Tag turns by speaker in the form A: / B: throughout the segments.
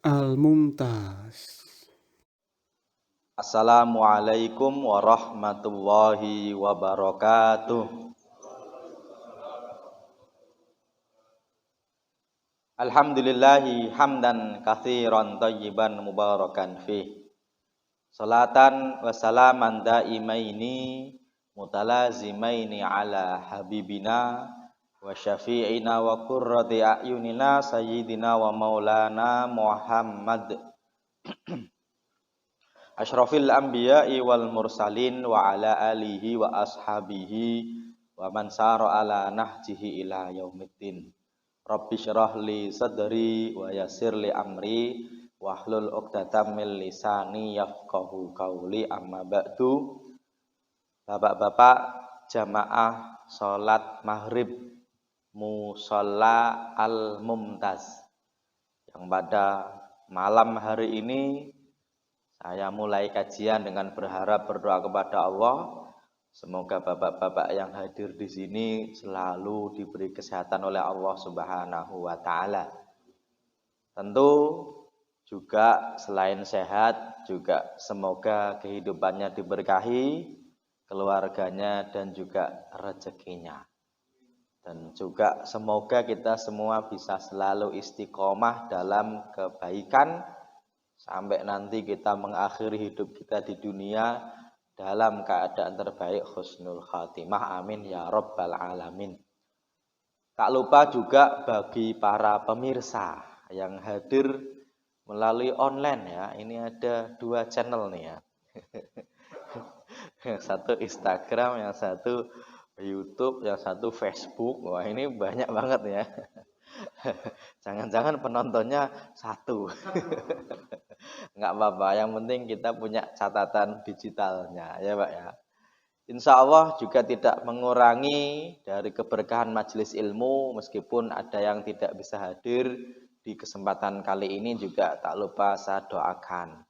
A: Al-Mumtaz.
B: Assalamualaikum warahmatullahi wabarakatuh. Alhamdulillahi hamdan katsiran thayyiban mubarakan fih. Salatan wa salaman daimaini mutalazimaini ala habibina wa syafi'ina wa qurrati a'yunina sayyidina wa maulana Muhammad asyrafil anbiya'i wal mursalin wa ala alihi wa ashabihi wa man sara ala nahjihi ila yaumiddin. Rabbi syrah li sadri wa yassir li amri wahlul 'uqdatam min lisani yafqahu qauli, amma ba'du. Bapak-bapak jamaah salat maghrib Musholla Al-Mumtaz, yang pada malam hari ini saya mulai kajian dengan berharap berdoa kepada Allah. Semoga bapak-bapak yang hadir di sini selalu diberi kesehatan oleh Allah Subhanahu wa taala. Tentu juga selain sehat, juga semoga kehidupannya diberkahi, keluarganya dan juga rezekinya. Dan juga semoga kita semua bisa selalu istiqomah dalam kebaikan sampai nanti kita mengakhiri hidup kita di dunia dalam keadaan terbaik, husnul khatimah, amin ya rabbal alamin. Tak lupa juga bagi para pemirsa yang hadir melalui online ya, ini ada 2 channel nih ya. Yang satu Instagram, yang satu YouTube, yang satu Facebook. Wah, ini banyak banget ya. Jangan-jangan penontonnya 1. Enggak apa-apa, yang penting kita punya catatan digitalnya ya Pak ya. Insya Allah juga tidak mengurangi dari keberkahan majelis ilmu, meskipun ada yang tidak bisa hadir di kesempatan kali ini, juga tak lupa saya doakan.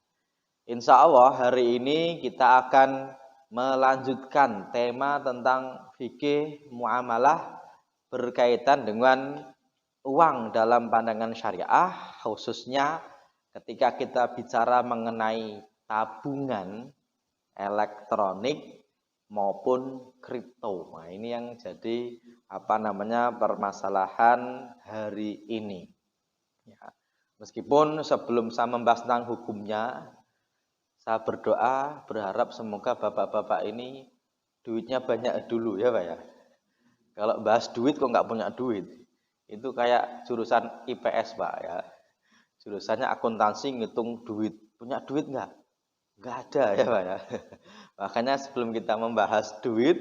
B: Insya Allah hari ini kita akan melanjutkan tema tentang fikih muamalah berkaitan dengan uang dalam pandangan syariah, khususnya ketika kita bicara mengenai tabungan elektronik maupun kripto. Nah, ini yang jadi permasalahan hari ini. Ya. Meskipun sebelum saya membahas tentang hukumnya, saya berdoa berharap semoga bapak-bapak ini duitnya banyak dulu ya Pak ya. Kalau bahas duit kok nggak punya duit, itu kayak jurusan IPS Pak ya. Jurusannya akuntansi ngitung duit. Punya duit nggak? Nggak ada ya Pak ya. Makanya sebelum kita membahas duit,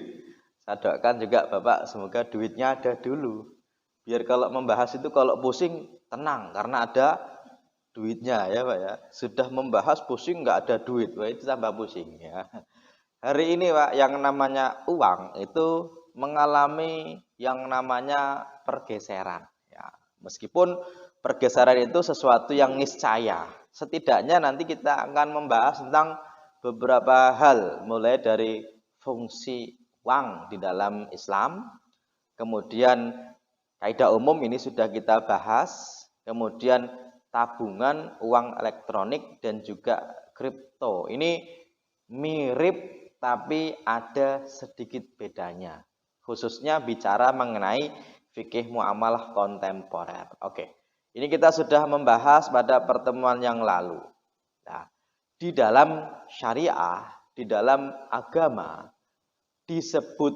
B: saya doakan juga Bapak semoga duitnya ada dulu. Biar kalau membahas itu kalau pusing tenang karena ada duitnya ya Pak ya. Sudah membahas pusing nggak ada duit, wah itu tambah pusing ya. Hari ini Pak, yang namanya uang itu mengalami yang namanya pergeseran ya. Meskipun pergeseran itu sesuatu yang niscaya, setidaknya nanti kita akan membahas tentang beberapa hal, mulai dari fungsi uang di dalam Islam, kemudian kaidah umum ini sudah kita bahas, kemudian tabungan, uang elektronik, dan juga kripto. Ini mirip tapi ada sedikit bedanya, khususnya bicara mengenai fikih muamalah kontemporer. Oke, ini kita sudah membahas pada pertemuan yang lalu. Nah, di dalam syariah, di dalam agama, disebut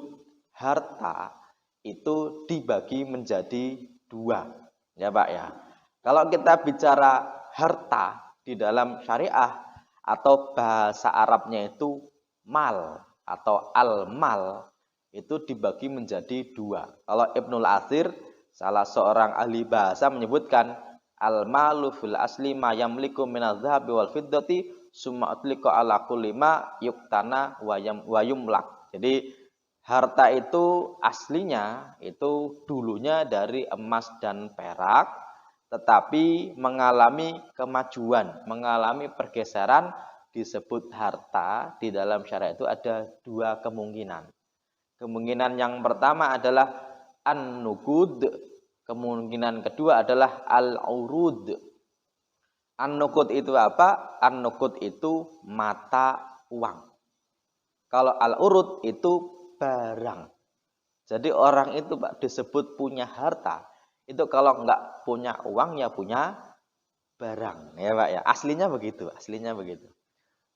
B: harta itu dibagi menjadi 2, ya Pak ya. Kalau kita bicara harta di dalam syariah atau bahasa Arabnya itu mal atau al-mal, itu dibagi menjadi 2. Kalau Ibnul Athir, salah seorang ahli bahasa, menyebutkan al-malu fil asli ma yamliku minadz-dzahabi wal fiddati summa utliqa ala kulli ma yuktana wa yumlak. Jadi harta itu aslinya itu dulunya dari emas dan perak, tetapi mengalami kemajuan, mengalami pergeseran, disebut harta. Di dalam syariat itu ada 2 kemungkinan. Kemungkinan yang pertama adalah an-nuqud, kemungkinan kedua adalah al-urud. An-nuqud itu apa? An-nuqud itu mata uang. Kalau al-urud itu barang. Jadi orang itu Pak disebut punya harta. Itu kalau enggak punya uang ya punya barang. Ya Pak ya. Aslinya begitu, aslinya begitu.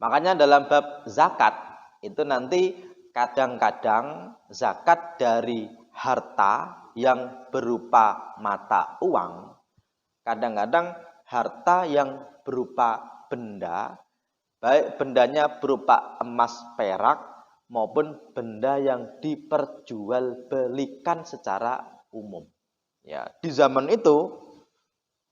B: Makanya dalam bab zakat itu nanti kadang-kadang zakat dari harta yang berupa mata uang. Kadang-kadang harta yang berupa benda, baik bendanya berupa emas perak maupun benda yang diperjualbelikan secara umum. Ya, di zaman itu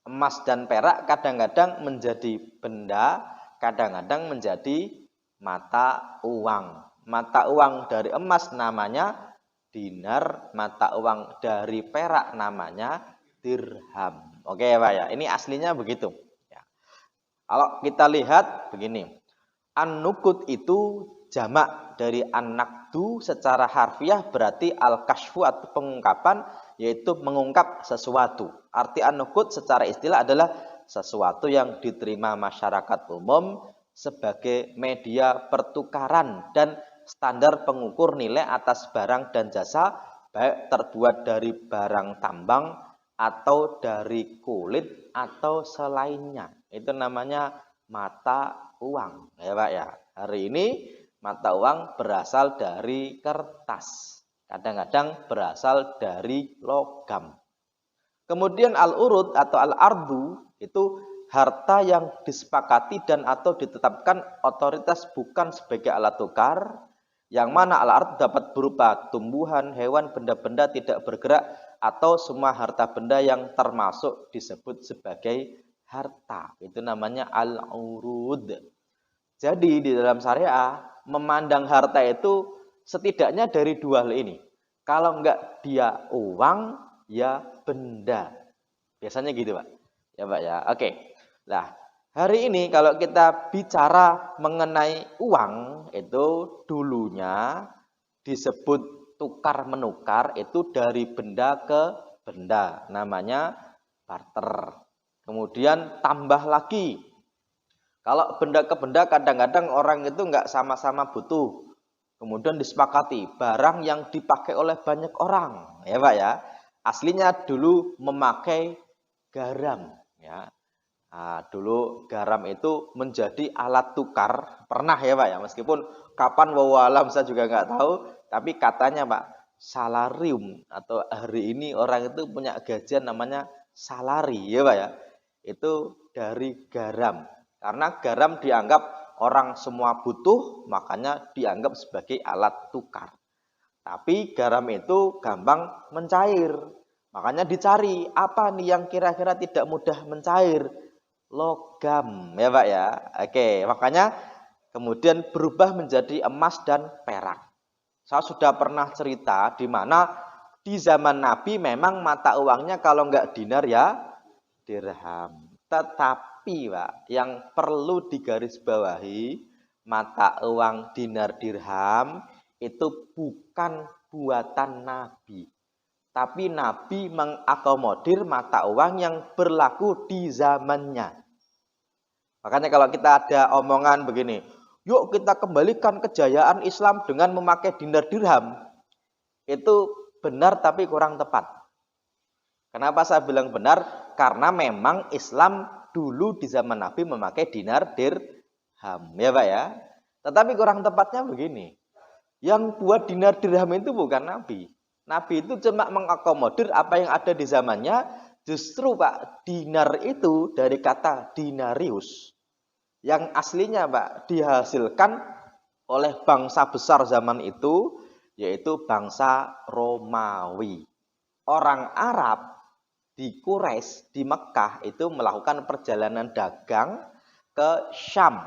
B: emas dan perak kadang-kadang menjadi benda, kadang-kadang menjadi mata uang. Mata uang dari emas namanya dinar, mata uang dari perak namanya dirham. Oke Pak ya, ini aslinya begitu. Ya. Kalau kita lihat begini, an-nuqud itu jamak dari an-naqdu secara harfiah berarti al-kashfu atau pengungkapan, yaitu mengungkap sesuatu. Arti an-nuqud secara istilah adalah sesuatu yang diterima masyarakat umum sebagai media pertukaran dan standar pengukur nilai atas barang dan jasa, baik terbuat dari barang tambang atau dari kulit atau selainnya. Itu namanya mata uang. Ya Pak ya. Hari ini mata uang berasal dari kertas. Kadang-kadang berasal dari logam. Kemudian al-urud atau al-ardu itu harta yang disepakati dan atau ditetapkan otoritas bukan sebagai alat tukar, yang mana al-ard dapat berupa tumbuhan, hewan, benda-benda tidak bergerak atau semua harta benda yang termasuk disebut sebagai harta. Itu namanya al-urud. Jadi di dalam syariah memandang harta itu setidaknya dari dua hal ini. Kalau enggak dia uang, ya benda. Biasanya gitu Pak. Ya Pak ya. Oke. Nah, hari ini kalau kita bicara mengenai uang, itu dulunya disebut tukar menukar itu dari benda ke benda, namanya barter. Kemudian tambah lagi, kalau benda ke benda kadang-kadang orang itu nggak sama-sama butuh, kemudian disepakati barang yang dipakai oleh banyak orang, ya Pak ya. Aslinya dulu memakai garam, ya. Nah, dulu garam itu menjadi alat tukar, pernah ya Pak ya, meskipun kapan wawalam saya juga nggak tahu, tapi katanya Pak, salarium atau hari ini orang itu punya gajian namanya salari ya Pak ya, itu dari garam, karena garam dianggap orang semua butuh, makanya dianggap sebagai alat tukar. Tapi garam itu gampang mencair, makanya dicari apa nih yang kira-kira tidak mudah mencair. Logam ya Pak ya. Oke, makanya kemudian berubah menjadi emas dan perak. Saya sudah pernah cerita di mana di zaman Nabi memang mata uangnya kalau enggak dinar ya dirham. Tetapi Pak, yang perlu digarisbawahi, mata uang dinar dirham itu bukan buatan Nabi. Tapi Nabi mengakomodir mata uang yang berlaku di zamannya. Makanya kalau kita ada omongan begini, yuk kita kembalikan kejayaan Islam dengan memakai dinar dirham. Itu benar tapi kurang tepat. Kenapa saya bilang benar? Karena memang Islam dulu di zaman Nabi memakai dinar dirham. Ya Pak ya. Tetapi kurang tepatnya begini, yang buat dinar dirham itu bukan Nabi. Nabi itu cuma mengakomodir apa yang ada di zamannya. Justru Pak, dinar itu dari kata dinarius, yang aslinya Pak dihasilkan oleh bangsa besar zaman itu, yaitu bangsa Romawi. Orang Arab di Quraisy, di Mekah itu melakukan perjalanan dagang ke Syam,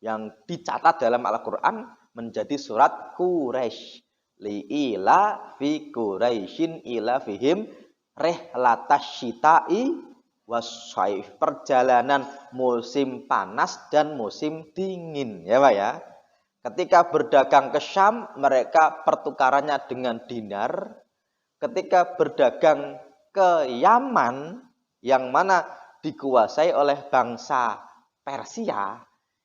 B: yang dicatat dalam Al-Quran menjadi surat Quraisy. Li'ila fi Quraisyin ila fihim rehlatas syita'i wassaif, perjalanan musim panas dan musim dingin ya Pak ya. Ketika berdagang ke Syam mereka pertukarannya dengan dinar. Ketika berdagang ke Yaman, yang mana dikuasai oleh bangsa Persia,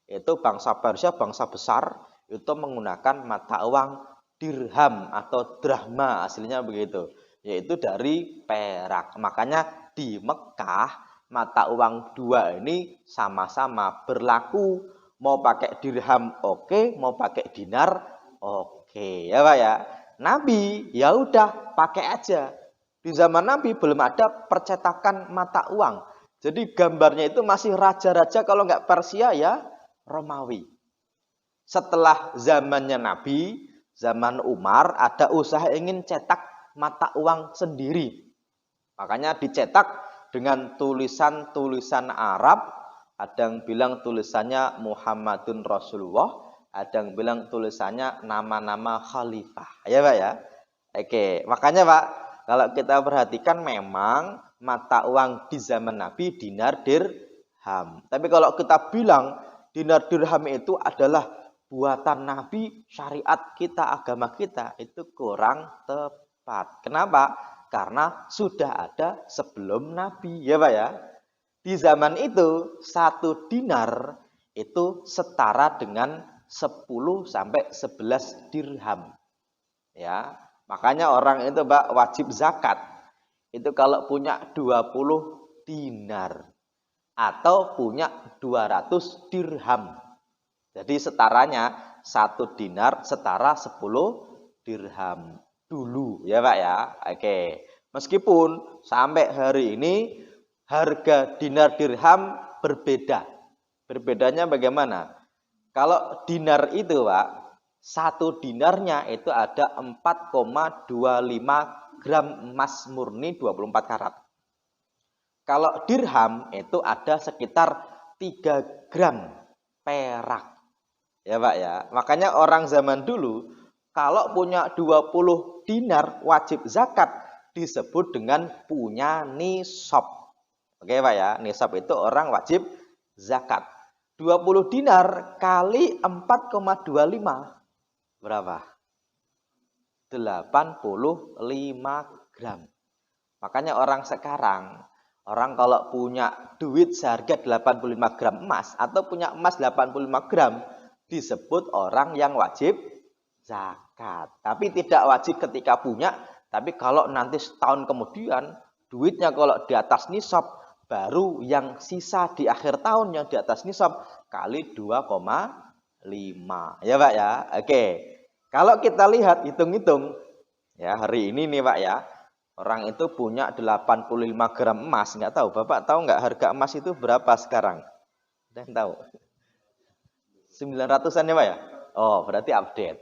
B: itu bangsa Persia, bangsa besar, itu menggunakan mata uang dirham atau drahma, aslinya begitu, yaitu dari perak. Makanya di Mekah mata uang dua ini sama-sama berlaku, mau pakai dirham oke, mau pakai dinar oke, ya Pak ya. Nabi ya udah pakai aja. Di zaman Nabi belum ada percetakan mata uang. Jadi gambarnya itu masih raja-raja, kalau nggak Persia ya Romawi. Setelah zamannya Nabi, zaman Umar, ada usaha ingin cetak mata uang sendiri. Makanya dicetak dengan tulisan-tulisan Arab, ada yang bilang tulisannya Muhammadun Rasulullah, ada yang bilang tulisannya nama-nama khalifah. Ya Pak ya. Oke, makanya Pak, kalau kita perhatikan memang mata uang di zaman Nabi dinar dirham. Tapi kalau kita bilang dinar dirham itu adalah buatan Nabi, syariat kita, agama kita, itu kurang tepat. Kenapa? Karena sudah ada sebelum Nabi, ya Pak ya. Di zaman itu, 1 dinar itu setara dengan 10 sampai 11 dirham. Ya, makanya orang itu Pak wajib zakat. Itu kalau punya 20 dinar atau punya 200 dirham. Jadi setaranya 1 dinar setara 10 dirham dulu, ya Pak ya. Oke. Meskipun sampai hari ini harga dinar dirham berbeda. Berbedanya bagaimana? Kalau dinar itu Pak, 1 dinarnya itu ada 4,25 gram emas murni 24 karat. Kalau dirham itu ada sekitar 3 gram perak. Ya Pak ya. Makanya orang zaman dulu kalau punya 20 dinar wajib zakat disebut dengan punya nisab. Oke Pak ya. Nisab itu orang wajib zakat. 20 dinar kali 4,25 berapa? 85 gram. Makanya orang sekarang, orang kalau punya duit seharga 85 gram emas atau punya emas 85 gram disebut orang yang wajib zakat. Tapi tidak wajib ketika punya, tapi kalau nanti setahun kemudian duitnya kalau di atas nisab, baru yang sisa di akhir tahun yang di atas nisab kali 2,5. Ya Pak ya. Oke. Kalau kita lihat hitung-hitung ya hari ini nih Pak ya. Orang itu punya 85 gram emas, nggak tahu. Bapak tahu nggak harga emas itu berapa sekarang? Ada yang tahu? 900-an ya Pak ya? Oh, berarti update.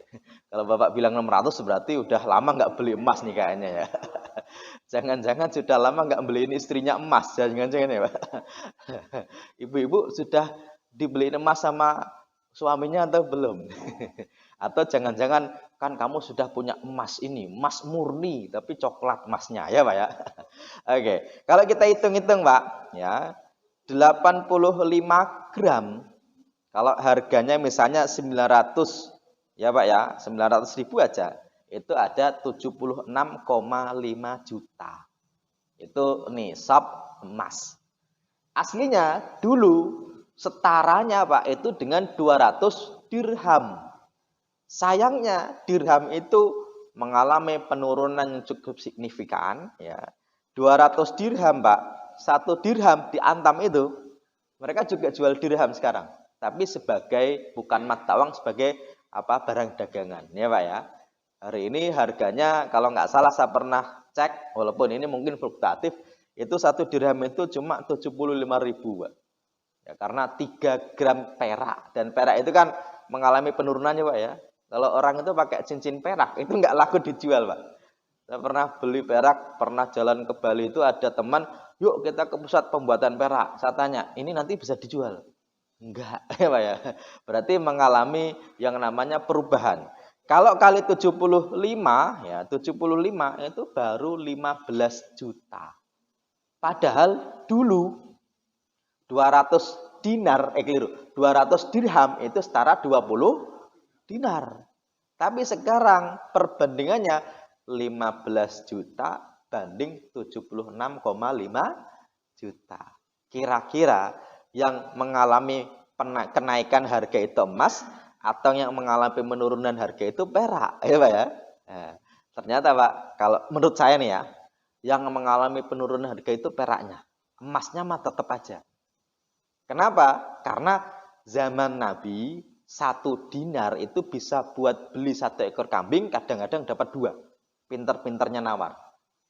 B: Kalau Bapak bilang 600 berarti udah lama nggak beli emas nih kayaknya ya. Jangan-jangan sudah lama nggak beliin istrinya emas. Jangan-jangan ya Pak. Ibu-ibu sudah dibeliin emas sama suaminya atau belum? Atau jangan-jangan kan kamu sudah punya emas ini, emas murni tapi coklat emasnya ya Pak ya. Oke, kalau kita hitung-hitung Pak ya, 85 gram kalau harganya misalnya 900 ya Pak ya, 900.000 aja, itu ada 76,5 juta. Itu nisab emas. Aslinya dulu setaranya Pak itu dengan 200 dirham. Sayangnya dirham itu mengalami penurunan yang cukup signifikan ya. 200 dirham Pak, 1 dirham di Antam itu mereka juga jual dirham sekarang. Tapi sebagai bukan mata uang, sebagai barang dagangan ya Pak ya. Hari ini harganya kalau nggak salah saya pernah cek, walaupun ini mungkin fluktuatif, itu 1 dirham itu cuma 75.000 Pak. Ya, karena 3 gram perak, dan perak itu kan mengalami penurunannya Pak ya. Kalau orang itu pakai cincin perak itu nggak laku dijual Pak. Saya pernah beli perak, pernah jalan ke Bali itu ada teman, yuk kita ke pusat pembuatan perak. Saya tanya, ini nanti bisa dijual? Enggak, ya Pak ya. Berarti mengalami yang namanya perubahan. Kalau kali 75, ya 75 itu baru 15 juta. Padahal dulu 200 dinar, 200 dirham itu setara 20 dinar. Tapi sekarang perbandingannya 15 juta banding 76,5 juta. Kira-kira yang mengalami kenaikan harga itu emas atau yang mengalami penurunan harga itu perak, ya Pak ya. Nah, ternyata Pak, kalau menurut saya nih ya, yang mengalami penurunan harga itu peraknya. Emasnya mah tetap aja. Kenapa? Karena zaman Nabi 1 dinar itu bisa buat beli 1 ekor kambing, kadang-kadang dapat 2. Pinter-pinternya nawar.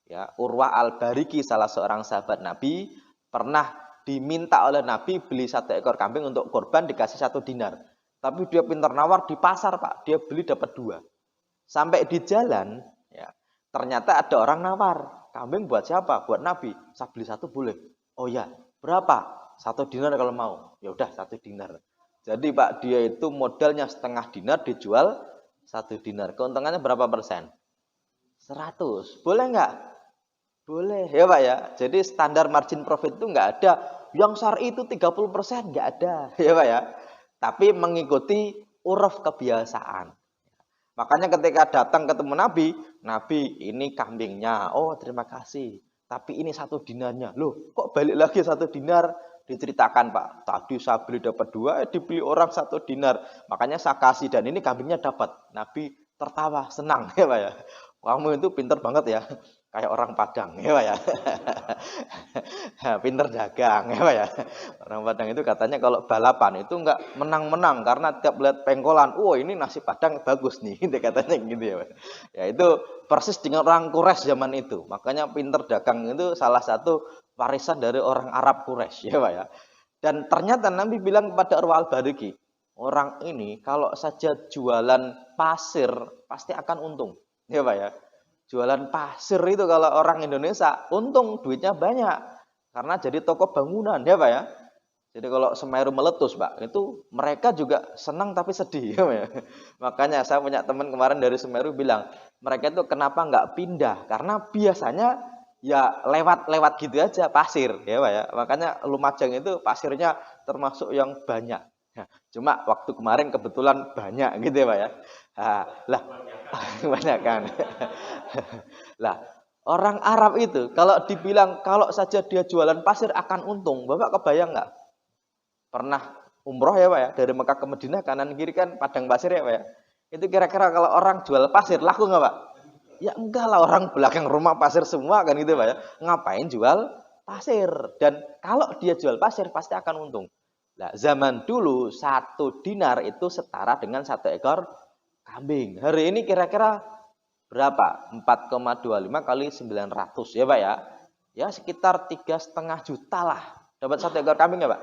B: Ya, Urwah al-Bariki, salah seorang sahabat Nabi, pernah diminta oleh Nabi beli 1 ekor kambing untuk korban, dikasih 1 dinar. Tapi dia pinter nawar di pasar Pak, dia beli dapat 2. Sampai di jalan, ya, ternyata ada orang nawar, kambing buat siapa? Buat Nabi. Saya beli 1 boleh? Oh ya, berapa? 1 dinar kalau mau. Ya udah 1 dinar. Jadi Pak, dia itu modalnya setengah dinar dijual 1 dinar. Keuntungannya berapa persen? 100. Boleh nggak? Boleh ya Pak ya. Jadi standar margin profit itu nggak ada. Yang syar'i itu 30%, nggak ada ya Pak ya. Tapi mengikuti uruf kebiasaan. Makanya ketika datang ketemu Nabi, Nabi ini kambingnya. Oh terima kasih. Tapi ini 1 dinarnya. Loh kok balik lagi 1 dinar? Diceritakan Pak. Tadi saya beli dapat 2, dibeli orang 1 dinar. Makanya saya kasih dan ini kambingnya dapat. Nabi tertawa, senang ya Pak ya. Kamu itu pinter banget ya. Kayak orang Padang ya Pak ya. Pinter dagang ya Pak ya. Orang Padang itu katanya kalau balapan itu enggak menang-menang karena tiap lihat pengkolan, ini nasi Padang bagus nih, katanya gitu ya Pak. Ya itu persis dengan orang Quraisy zaman itu. Makanya pinter dagang itu salah satu warisan dari orang Arab Quraisy ya Pak ya. Dan ternyata Nabi bilang kepada Urwah al-Bariki, orang ini kalau saja jualan pasir pasti akan untung ya Pak ya. Jualan pasir itu kalau orang Indonesia untung, duitnya banyak. Karena jadi toko bangunan ya Pak ya. Jadi kalau Semeru meletus Pak, itu mereka juga senang tapi sedih ya Pak ya. Makanya saya punya teman kemarin dari Semeru bilang, mereka itu kenapa nggak pindah? Karena biasanya ya lewat-lewat gitu aja pasir ya Pak ya. Makanya Lumajang itu pasirnya termasuk yang banyak. Cuma waktu kemarin kebetulan banyak gitu ya Pak ya. Lah banyak kan. Lah, orang Arab itu kalau dibilang kalau saja dia jualan pasir akan untung, Bapak kebayang nggak? Pernah umroh ya Pak ya, dari Mekah ke Madinah kanan kiri kan padang pasir ya Pak ya. Itu kira-kira kalau orang jual pasir laku nggak Pak? Ya enggak lah, orang belakang rumah pasir semua kan gitu Pak ya. Ngapain jual pasir? Dan kalau dia jual pasir pasti akan untung. Nah, zaman dulu 1 dinar itu setara dengan 1 ekor kambing. Hari ini kira-kira berapa? 4,25 kali 900 ya Pak ya. Ya sekitar 3,5 juta lah. Dapat 1 ekor kambing ya Pak?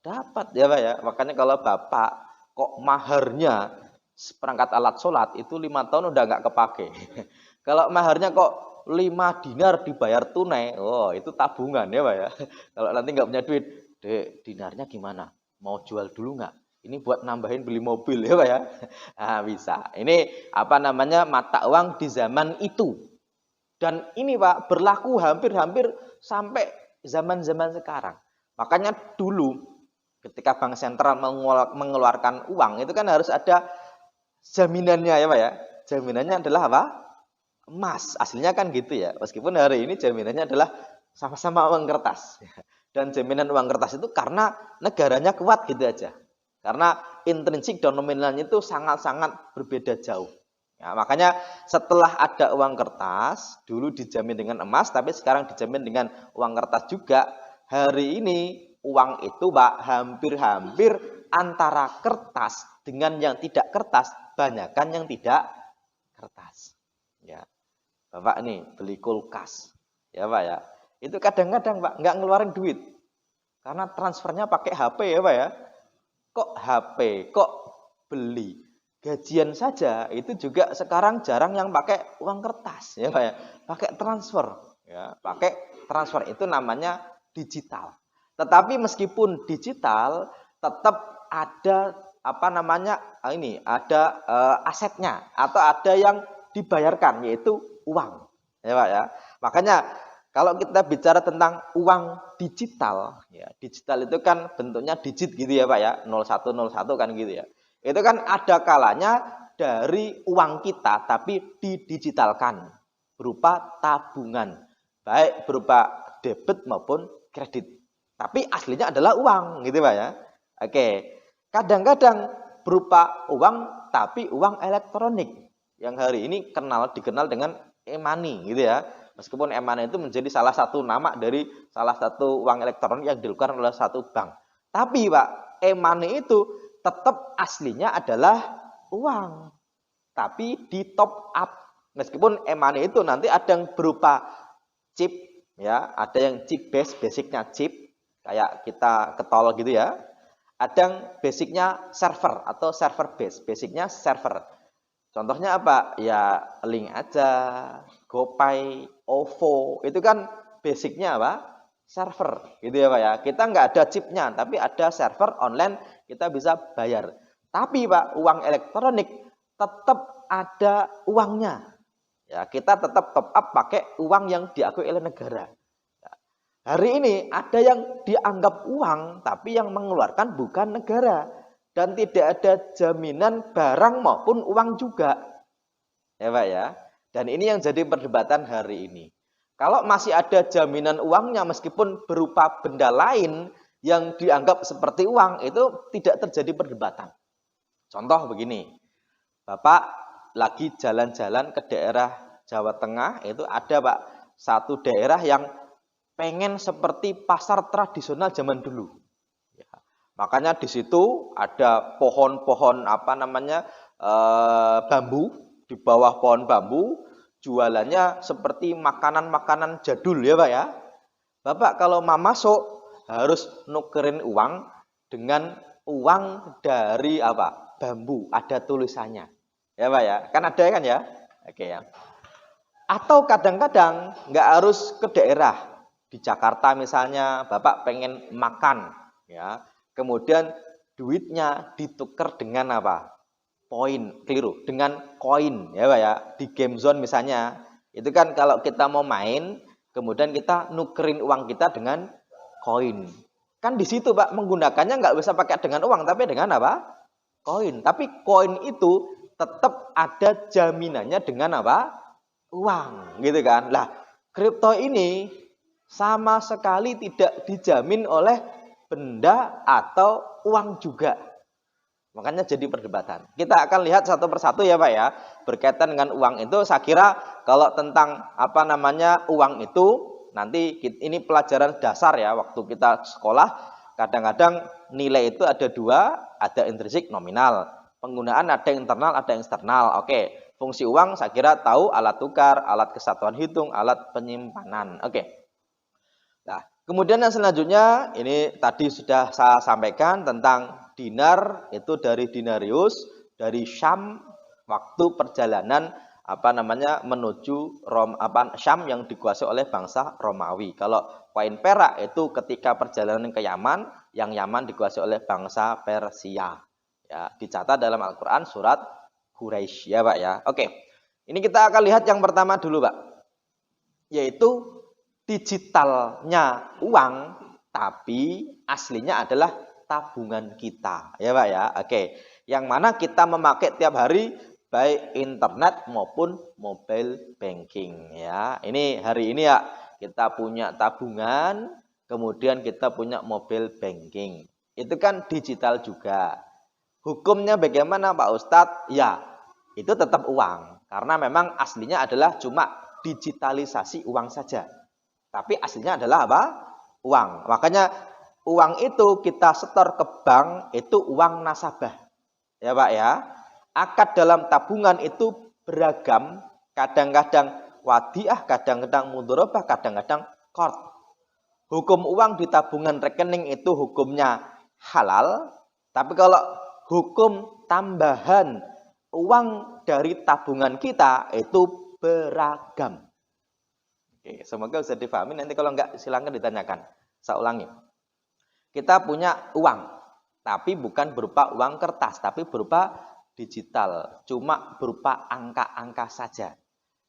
B: Dapat ya Pak ya. Makanya kalau Bapak kok maharnya seperangkat alat sholat itu 5 tahun udah nggak kepake. Kalau maharnya kok 5 dinar dibayar tunai, itu tabungan ya Pak ya. Kalau nanti nggak punya duit, Dek, dinarnya gimana? Mau jual dulu nggak? Ini buat nambahin beli mobil ya Pak ya. Nah, bisa. Ini apa namanya mata uang di zaman itu. Dan ini Pak berlaku hampir-hampir sampai zaman-zaman sekarang. Makanya dulu ketika bank sentral mengeluarkan uang itu kan harus ada jaminannya ya Pak ya. Jaminannya adalah apa? Emas. Aslinya kan gitu ya. Meskipun hari ini jaminannya adalah sama-sama uang kertas. Dan jaminan uang kertas itu karena negaranya kuat gitu aja. Karena intrinsik dan nominalnya itu sangat-sangat berbeda jauh. Ya, makanya setelah ada uang kertas, dulu dijamin dengan emas, tapi sekarang dijamin dengan uang kertas juga. Hari ini uang itu Pak hampir-hampir antara kertas dengan yang tidak kertas, banyakkan yang tidak kertas. Ya, Bapak nih beli kulkas, ya Pak ya. Itu kadang-kadang Pak nggak ngeluarin duit, karena transfernya pakai HP ya Pak ya. Kok HP, kok beli? Gajian saja itu juga sekarang jarang yang pakai uang kertas ya Pak ya. Pakai transfer ya, pakai transfer itu namanya digital. Tetapi meskipun digital tetap ada apa namanya ada asetnya atau ada yang dibayarkan yaitu uang ya Pak ya. Makanya kalau kita bicara tentang uang digital, ya digital itu kan bentuknya digit gitu ya Pak ya, 0101 kan gitu ya. Itu kan ada kalanya dari uang kita tapi didigitalkan berupa tabungan, baik berupa debit maupun kredit. tapi aslinya adalah uang, gitu Pak ya. Oke. Kadang-kadang berupa uang tapi uang elektronik yang hari ini dikenal dengan e-money gitu ya. Meskipun e-money itu menjadi salah satu nama dari salah satu uang elektronik yang dilakukan oleh satu bank. Tapi Pak, e-money itu tetap aslinya adalah uang, tapi di top up. Meskipun e-money itu nanti ada yang berupa chip ya, ada yang chip basicnya chip kayak kita ketol gitu ya. Ada yang basicnya server atau server basicnya server. Contohnya apa? Ya Link aja, GoPay, OVO, itu kan basicnya apa? Server, gitu ya Pak ya. Kita nggak ada chipnya, tapi ada server online, kita bisa bayar. Tapi Pak, uang elektronik tetap ada uangnya. Ya, kita tetap top up pakai uang yang diakui oleh negara. Hari ini ada yang dianggap uang, tapi yang mengeluarkan bukan negara. Dan tidak ada jaminan barang maupun uang juga. Ya Pak ya. Dan ini yang jadi perdebatan hari ini. Kalau masih ada jaminan uangnya meskipun berupa benda lain yang dianggap seperti uang, itu tidak terjadi perdebatan. Contoh begini, Bapak lagi jalan-jalan ke daerah Jawa Tengah, itu ada Pak, satu daerah yang pengen seperti pasar tradisional zaman dulu. Ya, makanya di situ ada pohon-pohon bambu, di bawah pohon bambu jualannya seperti makanan-makanan jadul ya Pak ya. Bapak kalau mau masuk harus nukerin uang dengan uang dari bambu, ada tulisannya. Ya Pak ya, kan ada kan ya? Oke ya. Atau kadang-kadang nggak harus ke daerah. Di Jakarta misalnya Bapak pengen makan ya, kemudian duitnya ditukar dengan poin, keliru, dengan koin ya Pak ya. Di game zone misalnya, itu kan kalau kita mau main kemudian kita nukerin uang kita dengan koin, kan di situ Pak menggunakannya nggak bisa pakai dengan uang tapi dengan koin. Tapi koin itu tetap ada jaminannya dengan uang, gitu kan. Lah kripto ini sama sekali tidak dijamin oleh benda atau uang juga. Makanya jadi perdebatan. Kita akan lihat satu persatu ya Pak ya. Berkaitan dengan uang itu, saya kira kalau tentang uang itu, nanti ini pelajaran dasar ya. Waktu kita sekolah, kadang-kadang nilai itu ada dua, ada intrinsik, nominal. Penggunaan ada yang internal, ada yang eksternal. Oke, fungsi uang saya kira tahu, alat tukar, alat kesatuan hitung, alat penyimpanan. Oke. Nah, kemudian yang selanjutnya ini tadi sudah saya sampaikan tentang dinar, itu dari dinarius, dari Syam, waktu perjalanan menuju Syam yang dikuasai oleh bangsa Romawi. Kalau koin perak itu ketika perjalanan ke Yaman, yang Yaman dikuasai oleh bangsa Persia. Ya, dicatat dalam Al-Qur'an surat Quraisy ya Pak ya. Oke. Ini kita akan lihat yang pertama dulu Pak. Yaitu digitalnya uang, tapi aslinya adalah tabungan kita, ya Pak ya. Oke, yang mana kita memakai tiap hari baik internet maupun mobile banking ya. Ini hari ini ya kita punya tabungan, kemudian kita punya mobile banking. Itu kan digital juga. Hukumnya bagaimana Pak Ustadz? Ya, itu tetap uang karena memang aslinya adalah cuma digitalisasi uang saja. Tapi aslinya adalah uang. Makanya uang itu kita setor ke bank, itu uang nasabah. Ya Pak ya. Akad dalam tabungan itu beragam. Kadang-kadang wadiah, kadang-kadang mudharabah, kadang-kadang qard. Hukum uang di tabungan rekening itu hukumnya halal. Tapi kalau hukum tambahan uang dari tabungan kita itu beragam. Oke, semoga bisa difahami. Nanti kalau enggak silakan ditanyakan. Saya ulangi. Kita punya uang, tapi bukan berupa uang kertas, tapi berupa digital. Cuma berupa angka-angka saja.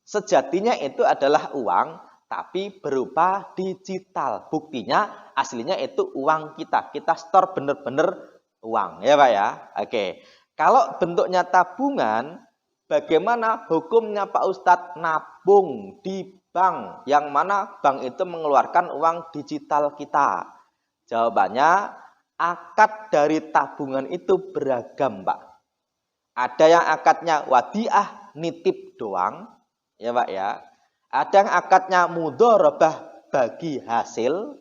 B: Sejatinya itu adalah uang, tapi berupa digital. Buktinya aslinya itu uang kita. Kita store benar-benar uang. Ya Pak ya? Oke. Kalau bentuknya tabungan, bagaimana hukumnya Pak Ustadz nabung di bank, yang mana bank itu mengeluarkan uang digital kita. Jawabannya, akad dari tabungan itu beragam, Pak. Ada yang akadnya wadiah, nitip doang, ya Pak ya. Ada yang akadnya mudharabah, bagi hasil,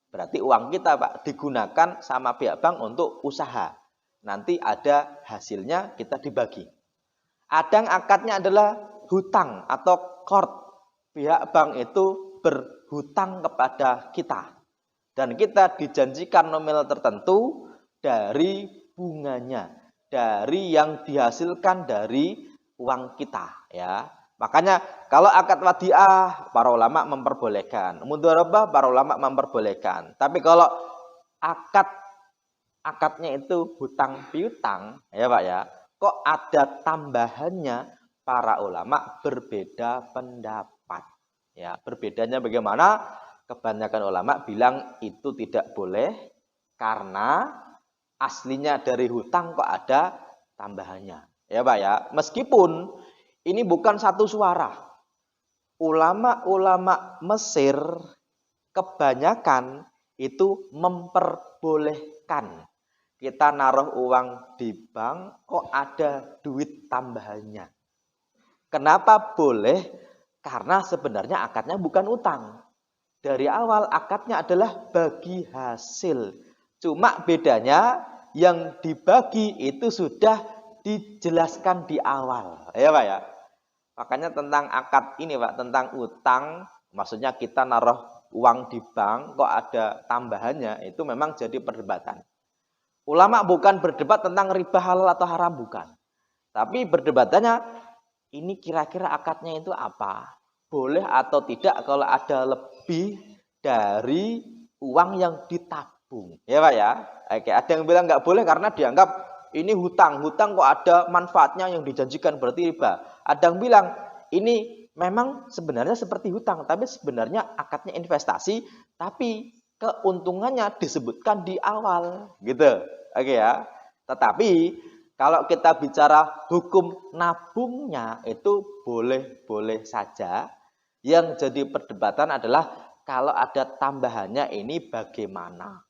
B: berarti uang kita Pak digunakan sama pihak bank untuk usaha. Nanti ada hasilnya kita dibagi. Ada yang akadnya adalah hutang atau qard. Pihak bank itu berhutang kepada kita. Dan kita dijanjikan nominal tertentu dari bunganya, dari yang dihasilkan dari uang kita, ya. Makanya kalau akad wadiah para ulama memperbolehkan, mudharabah para ulama memperbolehkan. Tapi kalau akadnya itu hutang piutang, ya Pak ya, kok ada tambahannya, para ulama berbeda pendapat. Ya, berbedanya bagaimana? Kebanyakan ulama bilang itu tidak boleh karena aslinya dari hutang kok ada tambahannya. Ya Pak ya, meskipun ini bukan satu suara. Ulama-ulama Mesir kebanyakan itu memperbolehkan kita naruh uang di bank kok ada duit tambahannya. Kenapa boleh? Karena sebenarnya akadnya bukan utang. Dari awal akadnya adalah bagi hasil. Cuma bedanya yang dibagi itu sudah dijelaskan di awal. Ya Pak ya. Makanya tentang akad ini Pak, tentang utang, maksudnya kita naruh uang di bank kok ada tambahannya, itu memang jadi perdebatan. Ulama bukan berdebat tentang riba halal atau haram, bukan. Tapi berdebatannya, ini kira-kira akadnya itu apa? Boleh atau tidak kalau ada lebih dari uang yang ditabung. Ya Pak ya. Oke, ada yang bilang nggak boleh karena dianggap ini hutang. Hutang kok ada manfaatnya yang dijanjikan berarti riba. Ada yang bilang ini memang sebenarnya seperti hutang. Tapi sebenarnya akadnya investasi. Tapi keuntungannya disebutkan di awal. Gitu. Oke ya. Tetapi kalau kita bicara hukum nabungnya itu boleh-boleh saja. Yang jadi perdebatan adalah kalau ada tambahannya ini bagaimana?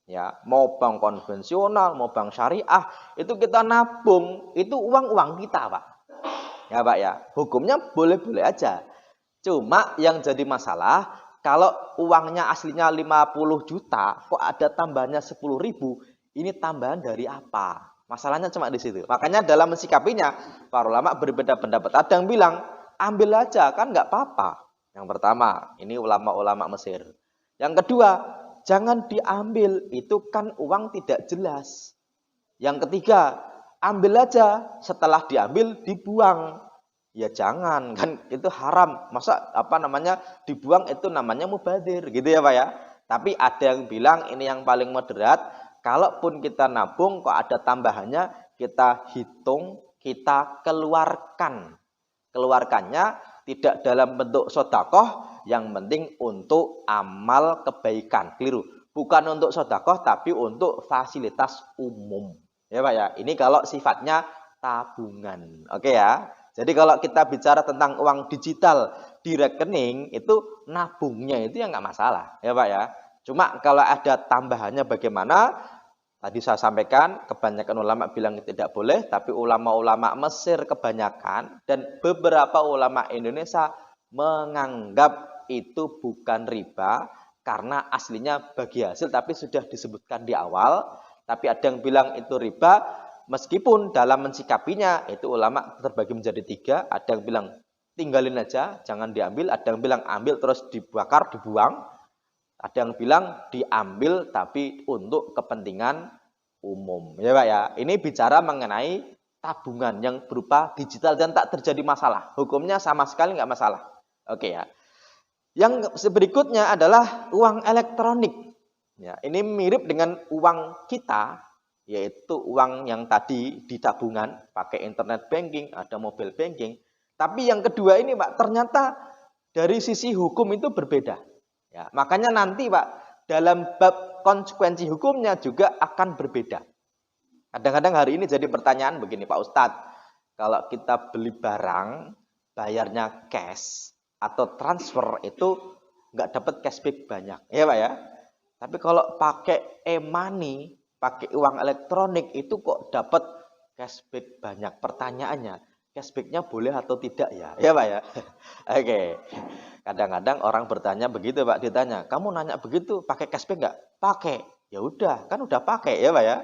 B: Ya, mau bank konvensional, mau bank syariah, itu kita nabung, itu uang-uang kita, Pak. Ya, Pak ya. Hukumnya boleh-boleh aja. Cuma yang jadi masalah kalau uangnya aslinya 50 juta, kok ada tambahannya 10.000, ini tambahan dari apa? Masalahnya cuma di situ. Makanya dalam mensikapinya, para ulama berbeda pendapat. Ada yang bilang, ambil aja, kan nggak apa-apa. Yang pertama, ini ulama-ulama Mesir. Yang kedua, jangan diambil, itu kan uang tidak jelas. Yang ketiga, ambil aja, setelah diambil dibuang. Ya jangan, kan itu haram. Masa dibuang itu namanya mubadzir, gitu ya Pak ya. Tapi ada yang bilang ini yang paling moderat, kalaupun kita nabung kok ada tambahannya, kita hitung, kita keluarkan. Keluarkannya tidak dalam bentuk sedekah, yang penting untuk amal kebaikan. Keliru. Bukan untuk sedekah tapi untuk fasilitas umum. Ya Pak ya. Ini kalau sifatnya tabungan. Oke ya. Jadi kalau kita bicara tentang uang digital di rekening, itu nabungnya itu ya nggak masalah. Ya Pak ya. Cuma kalau ada tambahannya bagaimana? Tadi saya sampaikan, kebanyakan ulama bilang tidak boleh, tapi ulama-ulama Mesir kebanyakan dan beberapa ulama Indonesia menganggap itu bukan riba karena aslinya bagi hasil tapi sudah disebutkan di awal. Tapi ada yang bilang itu riba, meskipun dalam mensikapinya itu ulama terbagi menjadi tiga. Ada yang bilang tinggalin aja, jangan diambil. Ada yang bilang ambil terus dibakar, dibuang. Ada yang bilang diambil tapi untuk kepentingan umum. Ya Pak ya. Ini bicara mengenai tabungan yang berupa digital dan tak terjadi masalah. Hukumnya sama sekali nggak masalah. Oke ya. Yang berikutnya adalah uang elektronik. Ya, ini mirip dengan uang kita, yaitu uang yang tadi di tabungan, pakai internet banking, ada mobile banking. Tapi yang kedua ini Pak, ternyata dari sisi hukum itu berbeda. Ya, makanya nanti Pak, dalam bab konsekuensi hukumnya juga akan berbeda. Kadang-kadang hari ini jadi pertanyaan begini Pak Ustadz, kalau kita beli barang, bayarnya cash atau transfer itu nggak dapat cashback banyak, ya Pak ya. Tapi kalau pakai e-money, pakai uang elektronik itu kok dapat cashback banyak. Pertanyaannya, cashbacknya boleh atau tidak ya? Ya Pak ya? Oke. Kadang-kadang orang bertanya begitu Pak, ditanya, kamu nanya begitu pakai cashback nggak? Pakai. Ya udah, kan udah pakai ya Pak ya?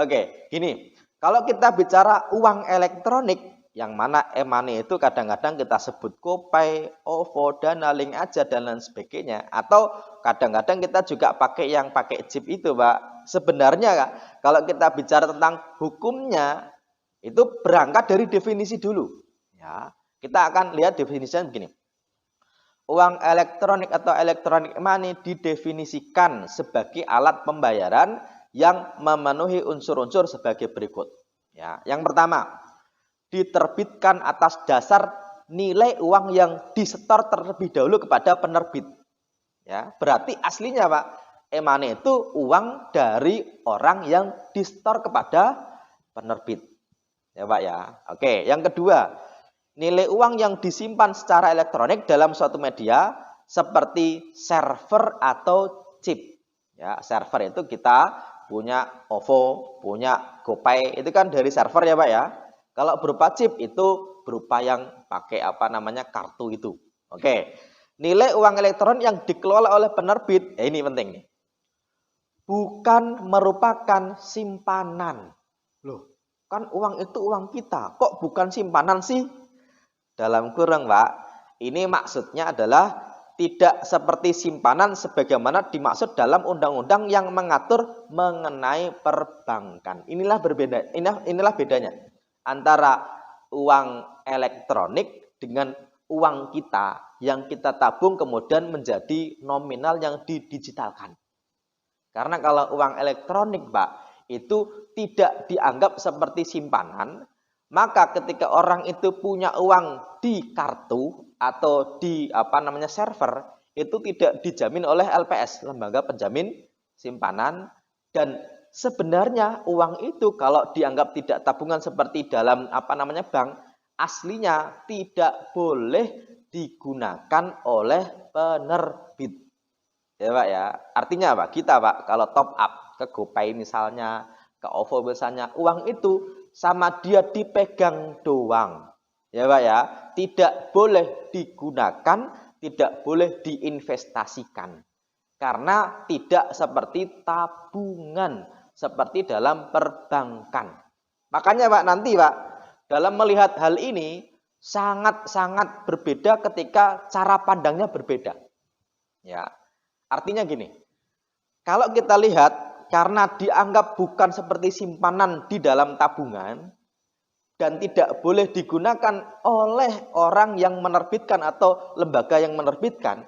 B: Oke, gini. Kalau kita bicara uang elektronik, yang mana e-money itu kadang-kadang kita sebut GoPay, OVO, Dana, Link Aja, dan lain sebagainya. Atau kadang-kadang kita juga pakai yang pakai chip itu, Pak. Sebenarnya, Kak, kalau kita bicara tentang hukumnya, itu berangkat dari definisi dulu. Ya, kita akan lihat definisinya begini. Uang elektronik atau electronic money didefinisikan sebagai alat pembayaran yang memenuhi unsur-unsur sebagai berikut. Ya, yang pertama, diterbitkan atas dasar nilai uang yang disetor terlebih dahulu kepada penerbit. Ya, berarti aslinya Pak, e-money itu uang dari orang yang disetor kepada penerbit. Ya Pak ya. Oke, yang kedua, nilai uang yang disimpan secara elektronik dalam suatu media seperti server atau chip. Ya, server itu kita punya OVO, punya GoPay, itu kan dari server ya Pak ya. Kalau berupa chip itu berupa yang pakai kartu itu. Oke. Nilai uang elektronik yang dikelola oleh penerbit, ini penting nih. Bukan merupakan simpanan. Loh, kan uang itu uang kita. Kok bukan simpanan sih? Dalam kurung, Pak. Ini maksudnya adalah tidak seperti simpanan sebagaimana dimaksud dalam undang-undang yang mengatur mengenai perbankan. Inilah berbeda. Inilah bedanya antara uang elektronik dengan uang kita yang kita tabung kemudian menjadi nominal yang didigitalkan. Karena kalau uang elektronik, Pak, itu tidak dianggap seperti simpanan, maka ketika orang itu punya uang di kartu atau di server, itu tidak dijamin oleh LPS, Lembaga Penjamin Simpanan, dan sebenarnya uang itu kalau dianggap tidak tabungan seperti dalam bank, aslinya tidak boleh digunakan oleh penerbit. Ya Pak ya. Artinya Pak, kita Pak kalau top up ke GoPay misalnya, ke OVO misalnya, uang itu sama dia dipegang doang. Ya Pak ya, tidak boleh digunakan, tidak boleh diinvestasikan. Karena tidak seperti tabungan, seperti dalam perbankan. Makanya Pak, nanti Pak, dalam melihat hal ini sangat-sangat berbeda ketika cara pandangnya berbeda. Ya, artinya gini, kalau kita lihat karena dianggap bukan seperti simpanan di dalam tabungan dan tidak boleh digunakan oleh orang yang menerbitkan atau lembaga yang menerbitkan,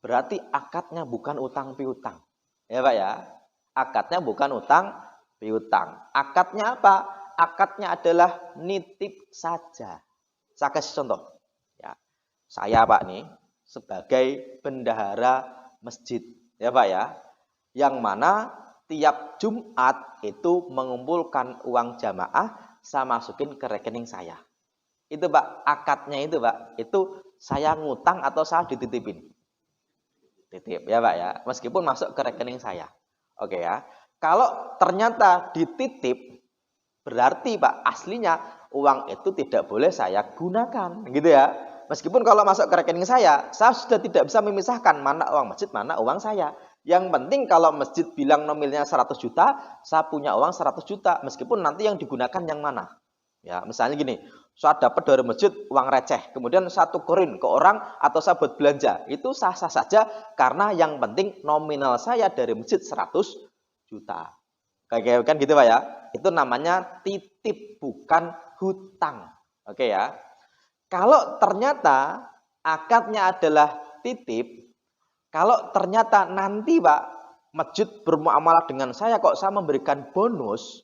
B: berarti akadnya bukan utang piutang. Ya Pak ya, akadnya bukan utang piutang. Akadnya apa? Akadnya adalah nitip saja. Saya kasih contoh. Ya, saya Pak nih sebagai bendahara masjid, ya Pak ya, yang mana tiap Jumat itu mengumpulkan uang jamaah, saya masukin ke rekening saya. Itu Pak, akadnya itu Pak, itu saya ngutang atau saya dititipin. Titip ya Pak ya, meskipun masuk ke rekening saya. Oke ya. Kalau ternyata dititip, berarti Pak aslinya uang itu tidak boleh saya gunakan, gitu ya. Meskipun kalau masuk ke rekening saya sudah tidak bisa memisahkan mana uang masjid, mana uang saya. Yang penting kalau masjid bilang nominalnya 100 juta, saya punya uang 100 juta, meskipun nanti yang digunakan yang mana. Ya, misalnya gini, saya dapat dari masjid uang receh, kemudian saya tukerin ke orang atau saya buat belanja, itu sah-sah saja karena yang penting nominal saya dari masjid 100 juta. Kayak kan gitu Pak ya. Itu namanya titip, bukan hutang. Oke ya. Kalau ternyata akadnya adalah titip, kalau ternyata nanti Pak masjid bermuamalah dengan saya kok saya memberikan bonus,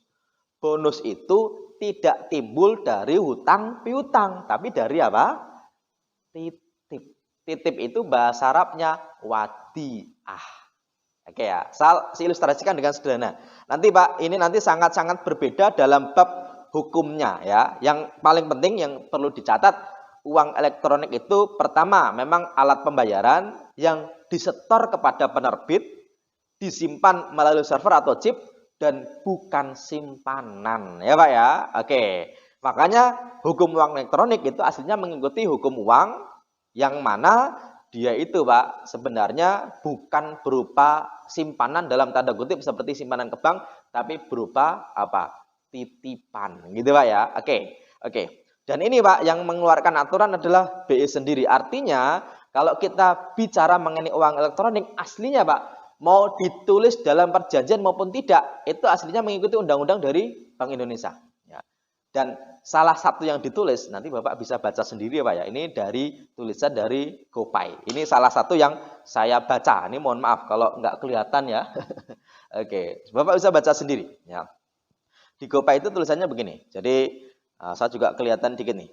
B: bonus itu tidak timbul dari hutang piutang, tapi dari apa? Titip. Titip itu bahasa Arabnya wadiah. Oke ya, saya ilustrasikan dengan sederhana. Nanti Pak, ini nanti sangat-sangat berbeda dalam bab hukumnya ya. Yang paling penting yang perlu dicatat, uang elektronik itu pertama memang alat pembayaran yang disetor kepada penerbit disimpan melalui server atau chip dan bukan simpanan. Ya Pak ya. Oke. Makanya hukum uang elektronik itu aslinya mengikuti hukum uang yang mana dia itu Pak sebenarnya bukan berupa simpanan dalam tanda kutip seperti simpanan ke bank, tapi berupa apa? Titipan. Gitu Pak ya. Oke. Oke. Dan ini Pak yang mengeluarkan aturan adalah BI sendiri. Artinya kalau kita bicara mengenai uang elektronik aslinya Pak mau ditulis dalam perjanjian maupun tidak itu aslinya mengikuti undang-undang dari Bank Indonesia. Ya. Dan salah satu yang ditulis nanti Bapak bisa baca sendiri ya Pak ya. Ini dari tulisan dari GoPay. Ini salah satu yang saya baca. Ini mohon maaf kalau nggak kelihatan ya. Oke, Bapak bisa baca sendiri. Ya. Di GoPay itu tulisannya begini. Jadi saya juga kelihatan dikit nih.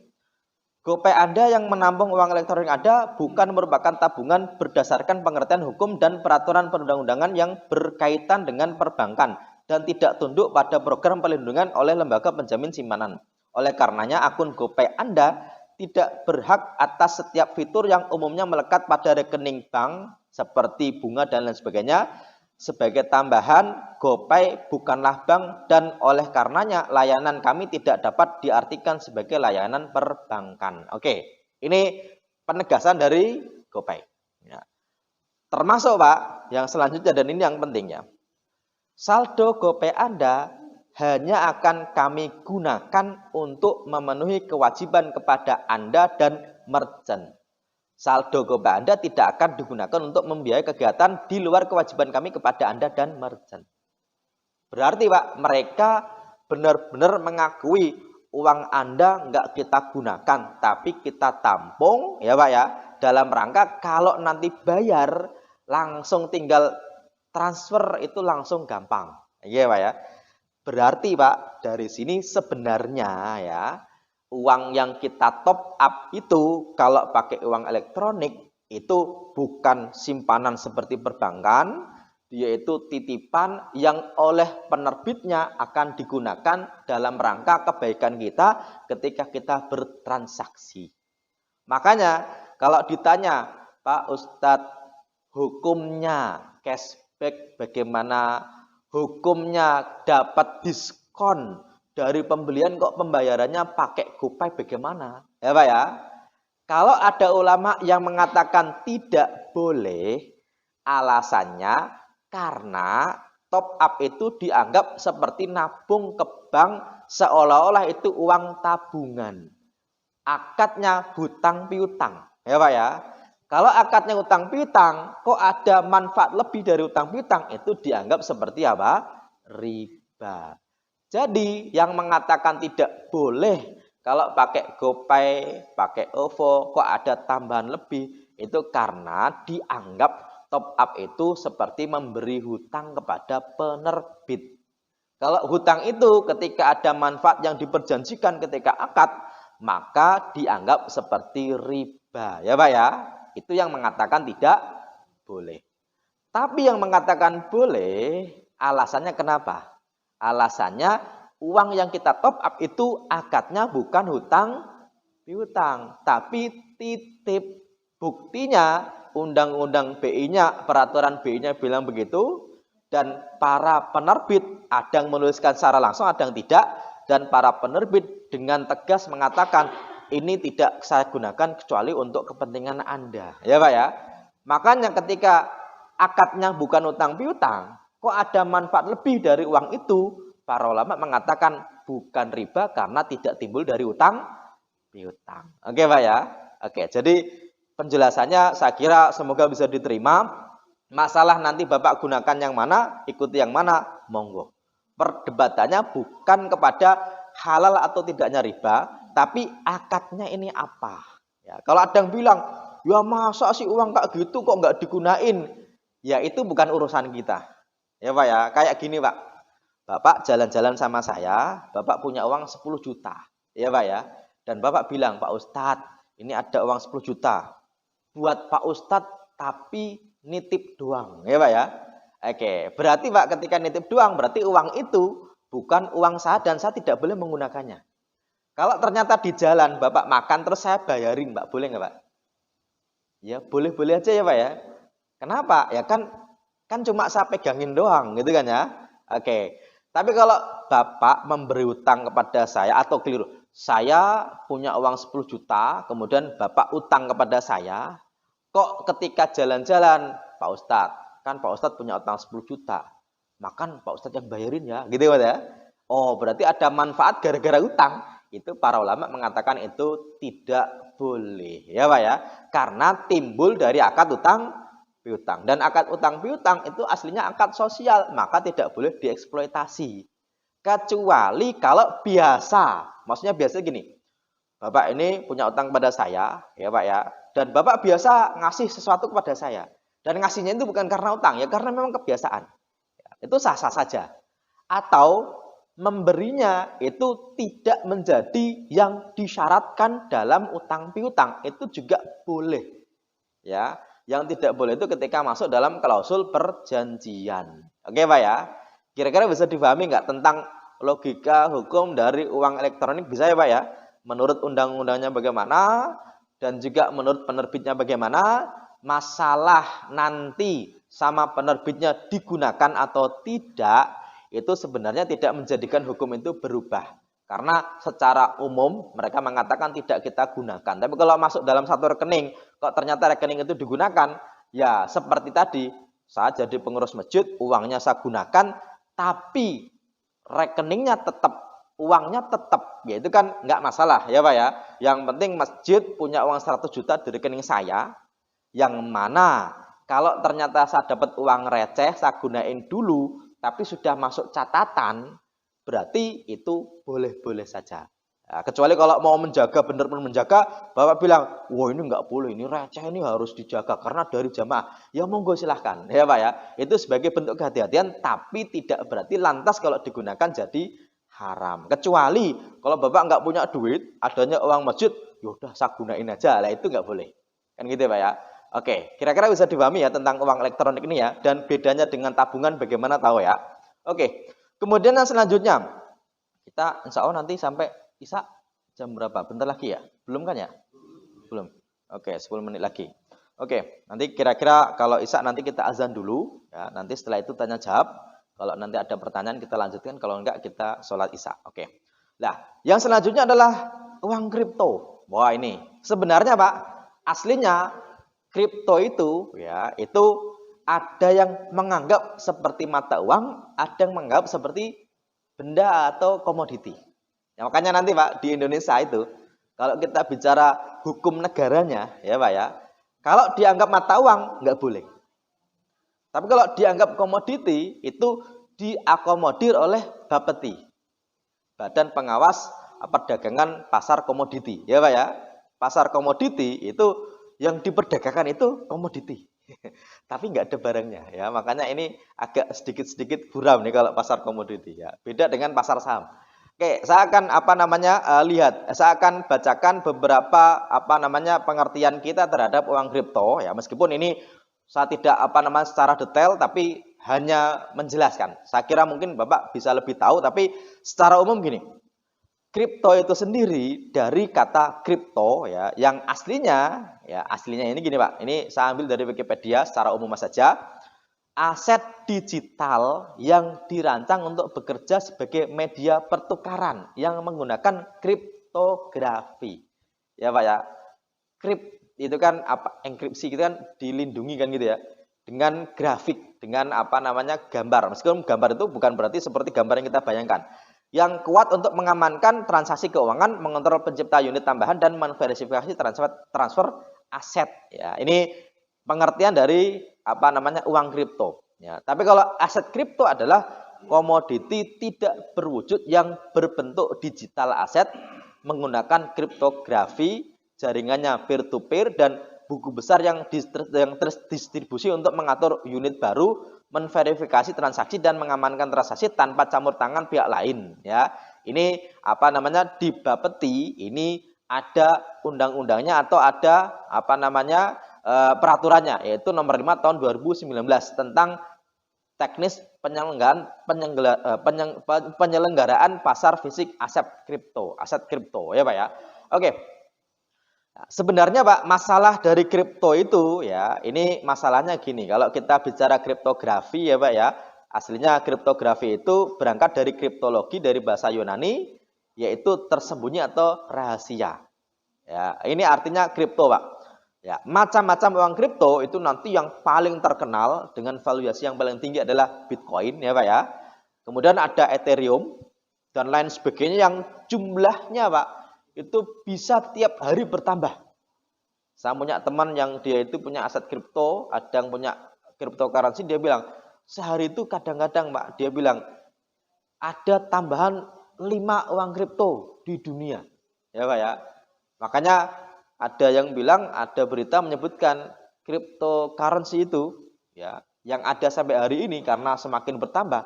B: GoPay Anda yang menampung uang elektronik Anda bukan merupakan tabungan berdasarkan pengertian hukum dan peraturan perundang-undangan yang berkaitan dengan perbankan dan tidak tunduk pada program perlindungan oleh lembaga penjamin simpanan. Oleh karenanya akun GoPay Anda tidak berhak atas setiap fitur yang umumnya melekat pada rekening bank seperti bunga dan lain sebagainya. Sebagai tambahan, GoPay bukanlah bank dan oleh karenanya layanan kami tidak dapat diartikan sebagai layanan perbankan. Oke, ini penegasan dari GoPay. Ya. Termasuk Pak, yang selanjutnya dan ini yang penting ya. Saldo GoPay Anda hanya akan kami gunakan untuk memenuhi kewajiban kepada Anda dan merchant. Saldo GoPay Anda tidak akan digunakan untuk membiayai kegiatan di luar kewajiban kami kepada Anda dan merchant. Berarti Pak, mereka benar-benar mengakui uang Anda nggak kita gunakan, tapi kita tampung ya Pak ya, dalam rangka kalau nanti bayar langsung tinggal transfer itu langsung gampang. Iya Pak ya. Berarti Pak, dari sini sebenarnya ya, uang yang kita top up itu kalau pakai uang elektronik itu bukan simpanan seperti perbankan, yaitu titipan yang oleh penerbitnya akan digunakan dalam rangka kebaikan kita ketika kita bertransaksi. Makanya kalau ditanya, Pak Ustadz, hukumnya cashback bagaimana? Hukumnya dapat diskon dari pembelian kok pembayarannya pakai GoPay bagaimana? Ya Pak ya. Kalau ada ulama yang mengatakan tidak boleh, alasannya karena top up itu dianggap seperti nabung ke bank seolah-olah itu uang tabungan. Akadnya hutang piutang. Ya Pak ya. Kalau akadnya hutang piutang, kok ada manfaat lebih dari hutang piutang, itu dianggap seperti apa? Riba. Jadi yang mengatakan tidak boleh kalau pakai GoPay, pakai OVO, kok ada tambahan lebih, itu karena dianggap top up itu seperti memberi hutang kepada penerbit. Kalau hutang itu ketika ada manfaat yang diperjanjikan ketika akad, maka dianggap seperti riba. Ya Pak ya, itu yang mengatakan tidak boleh. Tapi yang mengatakan boleh, alasannya kenapa? Alasannya uang yang kita top up itu akadnya bukan hutang piutang, tapi titip. Buktinya undang-undang BI-nya, peraturan BI-nya bilang begitu, dan para penerbit ada yang menuliskan secara langsung, ada yang tidak, dan para penerbit dengan tegas mengatakan ini tidak saya gunakan kecuali untuk kepentingan Anda. Ya Pak ya. Makanya ketika akadnya bukan hutang piutang, kok ada manfaat lebih dari uang itu? Para ulama mengatakan bukan riba karena tidak timbul dari hutang piutang. Oke Pak ya. Oke, jadi penjelasannya saya kira semoga bisa diterima. Masalah nanti Bapak gunakan yang mana, ikuti yang mana, monggo. Perdebatannya bukan kepada halal atau tidaknya riba, tapi akadnya ini apa. Ya, kalau ada yang bilang, ya masa sih uang kayak gitu kok nggak digunain? Ya itu bukan urusan kita. Ya Pak ya, kayak gini Pak. Bapak jalan-jalan sama saya, Bapak punya uang 10 juta. Ya Pak ya. Dan Bapak bilang, Pak Ustadz, ini ada uang 10 juta. Buat Pak Ustadz, tapi nitip doang. Ya Pak ya. Oke, berarti Pak ketika nitip doang, berarti uang itu bukan uang saya dan saya tidak boleh menggunakannya. Kalau ternyata di jalan Bapak makan terus saya bayarin, Pak, boleh nggak Pak? Ya boleh-boleh aja ya Pak ya. Kenapa? Ya kan Kan cuma saya pegangin doang gitu kan ya. Oke. Tapi kalau Bapak memberi utang kepada saya atau keliru, saya punya uang 10 juta, kemudian Bapak utang kepada saya, kok ketika jalan-jalan, Pak Ustadz, kan Pak Ustadz punya utang 10 juta, makan Pak Ustadz yang bayarin ya, gitu ya. Oh, berarti ada manfaat gara-gara utang. Itu para ulama mengatakan itu tidak boleh, ya Pak ya. Karena timbul dari akad utang piutang. Dan akad utang piutang itu aslinya akad sosial, maka tidak boleh dieksploitasi. Kecuali kalau biasa. Maksudnya biasa gini, Bapak ini punya utang pada saya, ya Pak ya. Dan Bapak biasa ngasih sesuatu kepada saya. Dan ngasihnya itu bukan karena utang, ya karena memang kebiasaan. Itu sah-sah saja. Atau memberinya itu tidak menjadi yang disyaratkan dalam utang piutang, itu juga boleh. Ya. Yang tidak boleh itu ketika masuk dalam klausul perjanjian. Oke Pak ya. Kira-kira bisa dipahami nggak tentang logika hukum dari uang elektronik, bisa ya Pak ya? Menurut undang-undangnya bagaimana, dan juga menurut penerbitnya bagaimana, masalah nanti sama penerbitnya digunakan atau tidak, itu sebenarnya tidak menjadikan hukum itu berubah. Karena secara umum mereka mengatakan tidak kita gunakan. Tapi kalau masuk dalam satu rekening, kok ternyata rekening itu digunakan, ya seperti tadi, saya jadi pengurus masjid, uangnya saya gunakan, tapi rekeningnya tetap, uangnya tetap, ya itu kan nggak masalah ya Pak ya. Yang penting masjid punya uang 100 juta di rekening saya, yang mana kalau ternyata saya dapat uang receh, saya gunain dulu, tapi sudah masuk catatan, berarti itu boleh-boleh saja. Nah, kecuali kalau mau menjaga, benar-benar menjaga, Bapak bilang, wah ini nggak boleh, ini receh, ini harus dijaga karena dari jamaah. Ya monggo silahkan, ya Pak ya. Itu sebagai bentuk kehati-hatian, tapi tidak berarti lantas kalau digunakan jadi haram. Kecuali kalau Bapak nggak punya duit, adanya uang masjid, yaudah saya gunain aja, lah itu nggak boleh. Kan gitu Pak ya. Oke, kira-kira bisa dipahami ya tentang uang elektronik ini ya, dan bedanya dengan tabungan bagaimana tahu ya. Oke. Kemudian yang selanjutnya, kita insya Allah nanti sampai Isya jam berapa? Bentar lagi ya? Belum kan ya? Belum. Oke, 10 menit lagi. Oke, nanti kira-kira kalau Isya nanti kita azan dulu. Ya, nanti setelah itu tanya jawab. Kalau nanti ada pertanyaan kita lanjutkan. Kalau enggak kita sholat Isya. Oke. Nah, yang selanjutnya adalah uang kripto. Wah ini, sebenarnya Pak, aslinya kripto itu ya itu ada yang menganggap seperti mata uang, ada yang menganggap seperti benda atau komoditi. Ya, makanya nanti Pak di Indonesia itu kalau kita bicara hukum negaranya ya Pak ya, kalau dianggap mata uang nggak boleh. Tapi kalau dianggap komoditi itu diakomodir oleh Bapeti, Badan Pengawas Perdagangan Pasar Komoditi, ya Pak ya. Pasar komoditi itu yang diperdagangkan itu komoditi. Tapi nggak ada barangnya ya, makanya ini agak sedikit-sedikit buram nih kalau pasar komoditi ya. Beda dengan pasar saham. Oke, saya akan saya akan bacakan beberapa pengertian kita terhadap uang kripto ya. Meskipun ini saya tidak secara detail, tapi hanya menjelaskan. Saya kira mungkin Bapak bisa lebih tahu, tapi secara umum gini. Kripto itu sendiri dari kata kripto ya, yang aslinya ini gini Pak. Ini saya ambil dari Wikipedia secara umum saja. Aset digital yang dirancang untuk bekerja sebagai media pertukaran yang menggunakan kriptografi. Ya Pak ya. Itu kan enkripsi itu kan dilindungi kan gitu ya. Dengan grafik, dengan gambar. Meskipun gambar itu bukan berarti seperti gambar yang kita bayangkan. Yang kuat untuk mengamankan transaksi keuangan, mengontrol pencipta unit tambahan, dan memverifikasi transfer aset. Ya, ini pengertian dari uang kripto. Ya, tapi kalau aset kripto adalah komoditi tidak berwujud yang berbentuk digital aset menggunakan kriptografi, jaringannya peer-to-peer, dan buku besar yang terdistribusi untuk mengatur unit baru, menverifikasi transaksi dan mengamankan transaksi tanpa campur tangan pihak lain ya. Ini di Bapeti ini ada undang-undangnya atau ada peraturannya, yaitu nomor 5 tahun 2019 tentang teknis penyelenggaraan pasar fisik aset kripto ya Pak ya. Oke. Nah, sebenarnya Pak, masalah dari kripto itu ya, ini masalahnya gini, kalau kita bicara kriptografi ya Pak ya, aslinya kriptografi itu berangkat dari kriptologi dari bahasa Yunani, yaitu tersembunyi atau rahasia. Ya, ini artinya kripto Pak. Ya, macam-macam uang kripto itu nanti yang paling terkenal dengan valuasi yang paling tinggi adalah Bitcoin ya Pak ya. Kemudian ada Ethereum dan lain sebagainya yang jumlahnya Pak itu bisa tiap hari bertambah. Saya punya teman yang dia itu punya aset kripto, ada yang punya cryptocurrency, dia bilang sehari itu kadang-kadang Pak, dia bilang ada tambahan 5 uang kripto di dunia. Ya Pak ya. Makanya ada yang bilang, ada berita menyebutkan cryptocurrency itu ya, yang ada sampai hari ini karena semakin bertambah,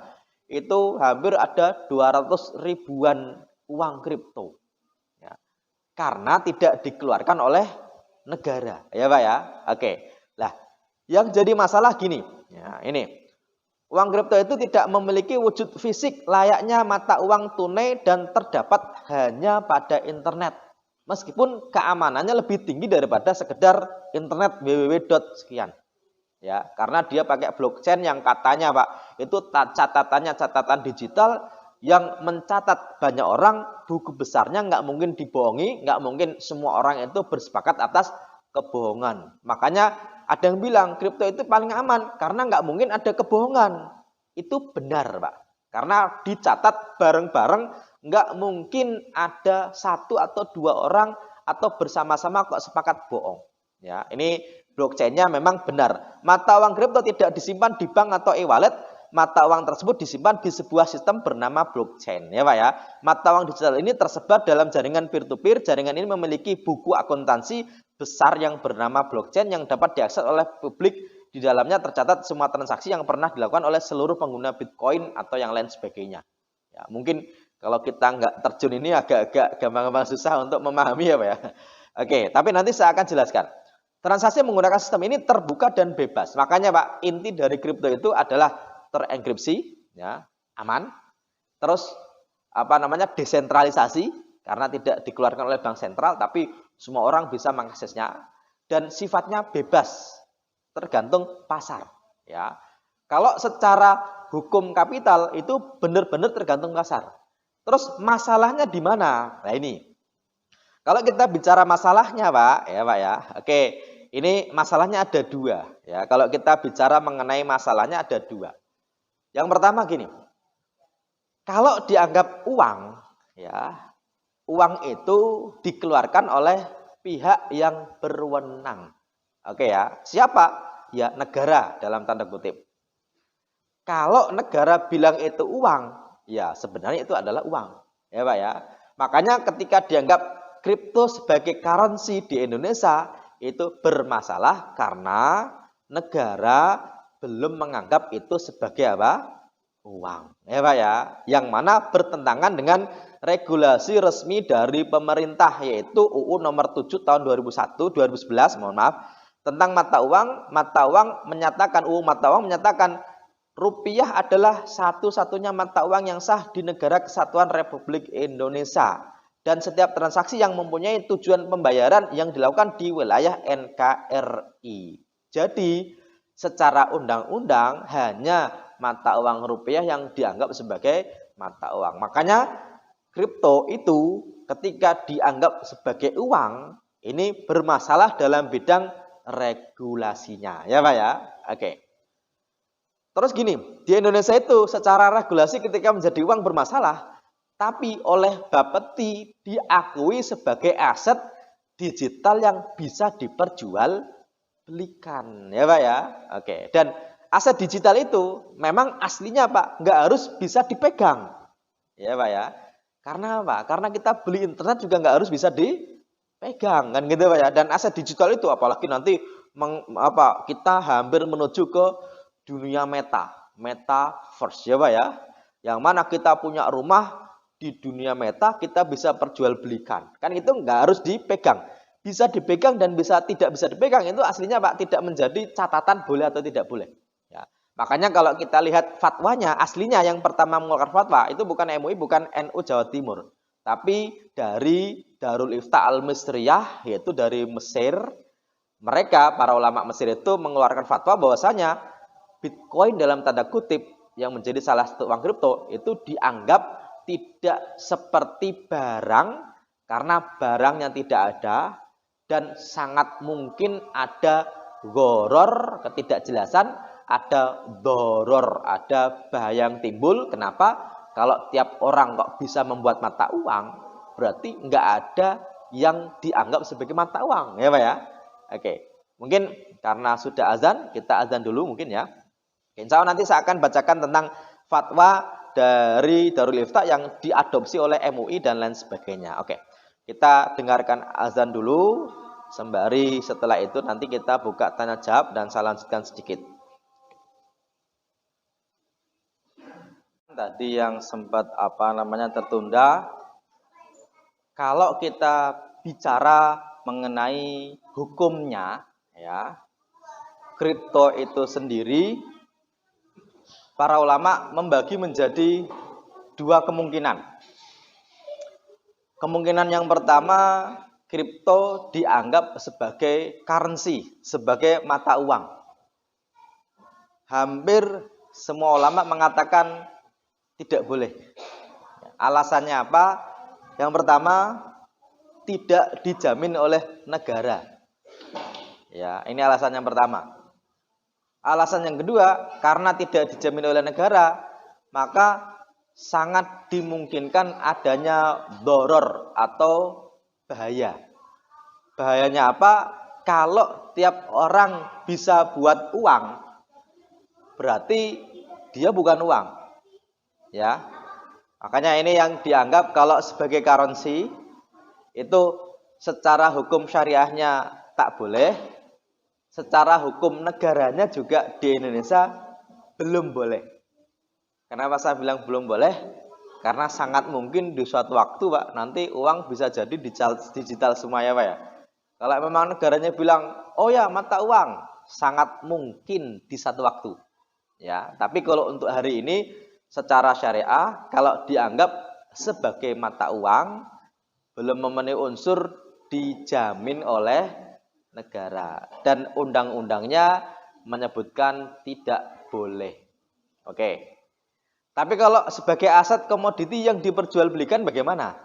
B: itu hampir ada 200 ribuan uang kripto. Ya. Karena tidak dikeluarkan oleh negara. Ya Pak ya. Oke. Lah, yang jadi masalah gini. Ya, ini. Uang kripto itu tidak memiliki wujud fisik layaknya mata uang tunai dan terdapat hanya pada internet. Meskipun keamanannya lebih tinggi daripada sekedar internet www. Sekian. Ya, karena dia pakai blockchain yang katanya Pak, itu catatannya catatan digital yang mencatat banyak orang, buku besarnya nggak mungkin dibohongi, nggak mungkin semua orang itu bersepakat atas kebohongan. Makanya ada yang bilang kripto itu paling aman karena nggak mungkin ada kebohongan. Itu benar Pak, karena dicatat bareng-bareng, nggak mungkin ada 1 atau 2 orang atau bersama-sama kok sepakat bohong. Ya, ini blockchain-nya memang benar. Mata uang kripto tidak disimpan di bank atau e-wallet. Mata uang tersebut disimpan di sebuah sistem bernama blockchain, ya Pak ya. Mata uang digital ini tersebar dalam jaringan peer-to-peer. Jaringan ini memiliki buku akuntansi besar yang bernama blockchain yang dapat diakses oleh publik. Di dalamnya tercatat semua transaksi yang pernah dilakukan oleh seluruh pengguna Bitcoin atau yang lain sebagainya. Ya, mungkin kalau kita nggak terjun ini agak-agak gampang-gampang susah untuk memahami ya Pak ya. Oke, tapi nanti saya akan jelaskan. Transaksi menggunakan sistem ini terbuka dan bebas. Makanya Pak, inti dari kripto itu adalah terenkripsi, ya, aman. Terus desentralisasi karena tidak dikeluarkan oleh bank sentral, tapi semua orang bisa mengaksesnya dan sifatnya bebas, tergantung pasar. Ya, kalau secara hukum kapital itu benar-benar tergantung pasar. Terus masalahnya di mana? Nah ini, kalau kita bicara masalahnya Pak, ya Pak ya, oke, ini masalahnya ada 2. Ya, kalau kita bicara mengenai masalahnya ada 2. Yang pertama gini, kalau dianggap uang, ya, uang itu dikeluarkan oleh pihak yang berwenang. Oke ya, siapa? Ya negara dalam tanda kutip. Kalau negara bilang itu uang, ya sebenarnya itu adalah uang. Ya Pak ya. Makanya ketika dianggap kripto sebagai currency di Indonesia, itu bermasalah karena negara belum menganggap itu sebagai apa? Uang. Ya Pak ya. Yang mana bertentangan dengan regulasi resmi dari pemerintah, yaitu UU nomor 7 tahun 2011, mohon maaf, tentang mata uang. Mata uang menyatakan, UU mata uang menyatakan rupiah adalah satu-satunya mata uang yang sah di negara kesatuan Republik Indonesia. Dan setiap transaksi yang mempunyai tujuan pembayaran yang dilakukan di wilayah NKRI. Jadi, secara undang-undang hanya mata uang rupiah yang dianggap sebagai mata uang. Makanya kripto itu ketika dianggap sebagai uang, ini bermasalah dalam bidang regulasinya. Ya Pak ya? Oke. Terus gini, di Indonesia itu secara regulasi ketika menjadi uang bermasalah, tapi oleh Bapeti diakui sebagai aset digital yang bisa diperjualbelikan. Ya Pak ya? Oke. Dan aset digital itu memang aslinya Pak, nggak harus bisa dipegang. Ya Pak ya. Karena apa? Karena kita beli internet juga nggak harus bisa dipegang, kan gitu Pak ya. Dan aset digital itu apalagi nanti kita hampir menuju ke dunia metaverse ya Pak ya. Yang mana kita punya rumah di dunia meta, kita bisa perjualbelikan. Kan itu nggak harus dipegang. Bisa dipegang dan tidak bisa dipegang itu aslinya Pak tidak menjadi catatan boleh atau tidak boleh. Ya. Makanya kalau kita lihat fatwanya, aslinya yang pertama mengeluarkan fatwa itu bukan MUI, bukan NU Jawa Timur, tapi dari Darul Ifta Al-Misriyah, yaitu dari Mesir. Mereka, para ulama Mesir itu mengeluarkan fatwa bahwasanya Bitcoin dalam tanda kutip yang menjadi salah satu uang kripto itu dianggap tidak seperti barang karena barangnya tidak ada dan sangat mungkin ada gharar, ketidakjelasan, ada doror, ada bahaya yang timbul. Kenapa? Kalau tiap orang kok bisa membuat mata uang, berarti nggak ada yang dianggap sebagai mata uang, ya Pak ya? Oke, mungkin karena sudah azan, kita azan dulu mungkin ya. Insya Allah nanti saya akan bacakan tentang fatwa dari Darul Ifta yang diadopsi oleh MUI dan lain sebagainya. Oke, kita dengarkan azan dulu, sembari setelah itu nanti kita buka tanya jawab dan saya lanjutkan sedikit. Tadi yang sempat tertunda, kalau kita bicara mengenai hukumnya, ya, kripto itu sendiri, para ulama membagi menjadi dua kemungkinan. Kemungkinan yang pertama, kripto dianggap sebagai currency, sebagai mata uang. Hampir semua ulama mengatakan tidak boleh. Alasannya apa? Yang pertama, tidak dijamin oleh negara. Ya, ini alasan yang pertama. Alasan yang kedua, karena tidak dijamin oleh negara, maka sangat dimungkinkan adanya doror atau bahaya. Bahayanya apa? Kalau tiap orang bisa buat uang, berarti dia bukan uang. Ya, makanya ini yang dianggap kalau sebagai currency itu secara hukum syariahnya tak boleh, secara hukum negaranya juga di Indonesia belum boleh. Kenapa saya bilang belum boleh? Karena sangat mungkin di suatu waktu Pak, nanti uang bisa jadi digital semua ya Pak ya. Kalau memang negaranya bilang, oh ya mata uang, sangat mungkin di satu waktu. Ya, tapi kalau untuk hari ini secara syariah, kalau dianggap sebagai mata uang, belum memenuhi unsur dijamin oleh negara. Dan undang-undangnya menyebutkan tidak boleh. Oke. Tapi kalau sebagai aset komoditi yang diperjualbelikan bagaimana?